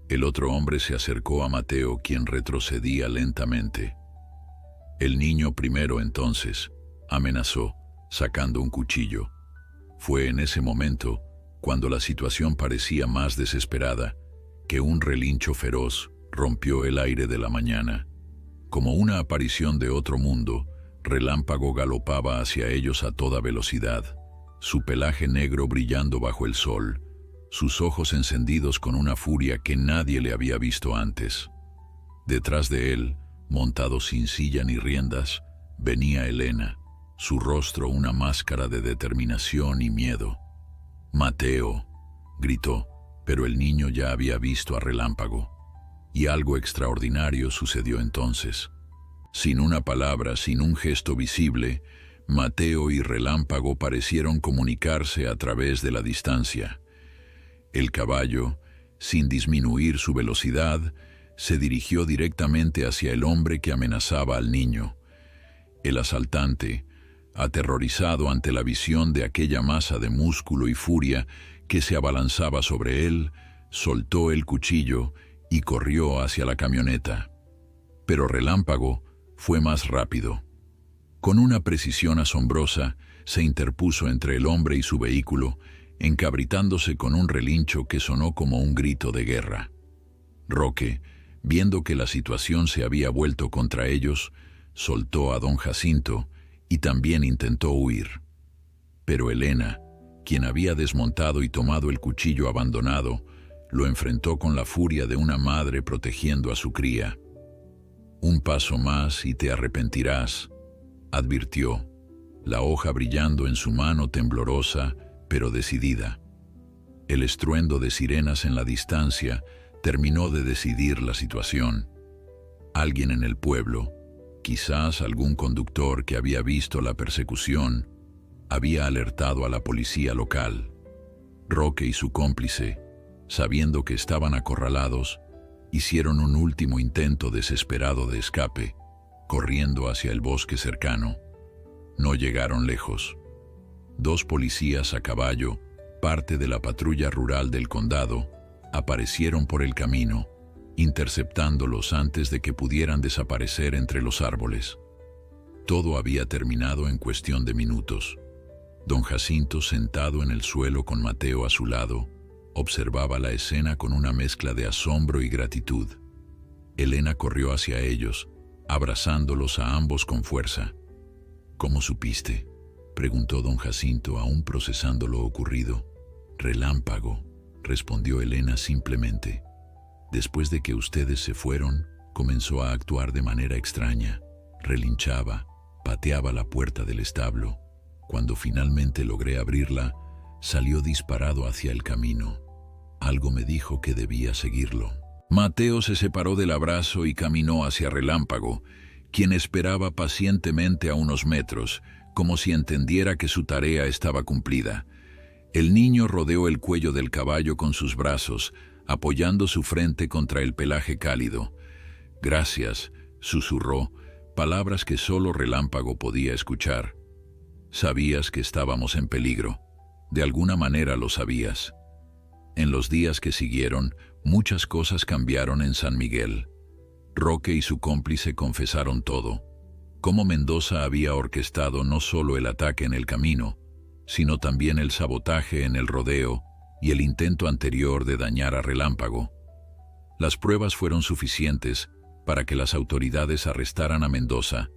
El otro hombre se acercó a Mateo, quien retrocedía lentamente. «El niño primero, entonces», amenazó, sacando un cuchillo. Fue en ese momento, cuando la situación parecía más desesperada, que un relincho feroz rompió el aire de la mañana. Como una aparición de otro mundo, Relámpago galopaba hacia ellos a toda velocidad, su pelaje negro brillando bajo el sol, sus ojos encendidos con una furia que nadie le había visto antes. Detrás de él, montado sin silla ni riendas, venía Elena, su rostro una máscara de determinación y miedo. «Mateo», gritó, pero el niño ya había visto a Relámpago. Y algo extraordinario sucedió entonces. Sin una palabra, sin un gesto visible, Mateo y Relámpago parecieron comunicarse a través de la distancia. El caballo, sin disminuir su velocidad, se dirigió directamente hacia el hombre que amenazaba al niño. El asaltante, aterrorizado ante la visión de aquella masa de músculo y furia que se abalanzaba sobre él, soltó el cuchillo y corrió hacia la camioneta. Pero Relámpago fue más rápido. Con una precisión asombrosa, se interpuso entre el hombre y su vehículo, encabritándose con un relincho que sonó como un grito de guerra. Roque, viendo que la situación se había vuelto contra ellos, soltó a don Jacinto y también intentó huir. Pero Elena, quien había desmontado y tomado el cuchillo abandonado, lo enfrentó con la furia de una madre protegiendo a su cría. «Un paso más y te arrepentirás», advirtió, la hoja brillando en su mano temblorosa, pero decidida. El estruendo de sirenas en la distancia terminó de decidir la situación. Alguien en el pueblo, quizás algún conductor que había visto la persecución, había alertado a la policía local. Roque y su cómplice, sabiendo que estaban acorralados, hicieron un último intento desesperado de escape, corriendo hacia el bosque cercano. No llegaron lejos. 2 policías a caballo, parte de la patrulla rural del condado, aparecieron por el camino, interceptándolos antes de que pudieran desaparecer entre los árboles. Todo había terminado en cuestión de minutos. Don Jacinto, sentado en el suelo con Mateo a su lado, observaba la escena con una mezcla de asombro y gratitud. Elena corrió hacia ellos, abrazándolos a ambos con fuerza. «¿Cómo supiste?», preguntó don Jacinto, aún procesando lo ocurrido. «Relámpago», respondió Elena simplemente. «Después de que ustedes se fueron, comenzó a actuar de manera extraña. Relinchaba, pateaba la puerta del establo. Cuando finalmente logré abrirla, salió disparado hacia el camino. Algo me dijo que debía seguirlo». Mateo se separó del abrazo y caminó hacia Relámpago, quien esperaba pacientemente a unos metros, como si entendiera que su tarea estaba cumplida. El niño rodeó el cuello del caballo con sus brazos, apoyando su frente contra el pelaje cálido. «Gracias», susurró, palabras que solo Relámpago podía escuchar. «Sabías que estábamos en peligro. De alguna manera lo sabías». En los días que siguieron, muchas cosas cambiaron en San Miguel. Roque y su cómplice confesaron todo. cómo Mendoza había orquestado no solo el ataque en el camino, sino también el sabotaje en el rodeo y el intento anterior de dañar a Relámpago. Las pruebas fueron suficientes para que las autoridades arrestaran a Mendoza,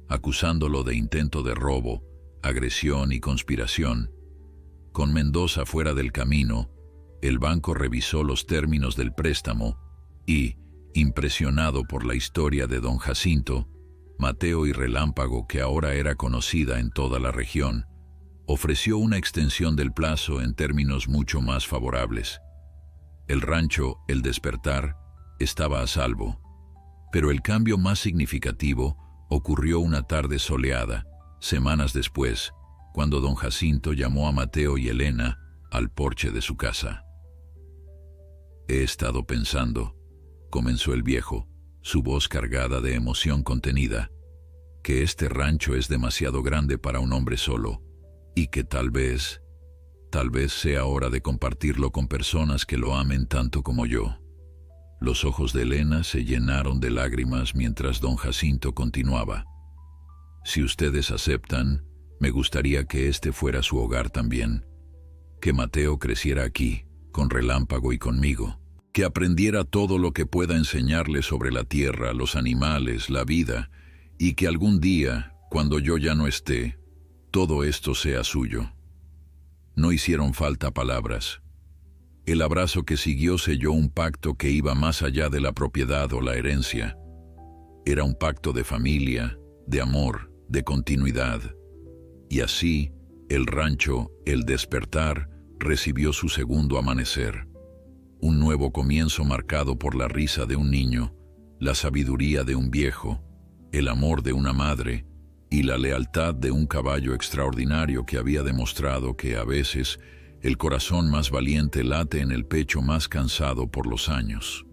acusándolo de intento de robo, agresión y conspiración. Con Mendoza fuera del camino, el banco revisó los términos del préstamo y, impresionado por la historia de don Jacinto, Mateo y Relámpago, que ahora era conocida en toda la región, ofreció una extensión del plazo en términos mucho más favorables. El rancho El Despertar estaba a salvo, pero el cambio más significativo ocurrió una tarde soleada, semanas después, cuando don Jacinto llamó a Mateo y Elena al porche de su casa. «He estado pensando», comenzó el viejo, su voz cargada de emoción contenida, «que este rancho es demasiado grande para un hombre solo, y que tal vez sea hora de compartirlo con personas que lo amen tanto como yo». Los ojos de Elena se llenaron de lágrimas mientras don Jacinto continuaba. «Si ustedes aceptan, me gustaría que este fuera su hogar también, que Mateo creciera aquí, con Relámpago y conmigo, que aprendiera todo lo que pueda enseñarle sobre la tierra, los animales, la vida, y que algún día, cuando yo ya no esté, todo esto sea suyo». No hicieron falta palabras. El abrazo que siguió selló un pacto que iba más allá de la propiedad o la herencia. Era un pacto de familia, de amor, de continuidad. Y así, el rancho El Despertar recibió su segundo amanecer. Un nuevo comienzo marcado por la risa de un niño, la sabiduría de un viejo, el amor de una madre y la lealtad de un caballo extraordinario que había demostrado que a veces el corazón más valiente late en el pecho más cansado por los años.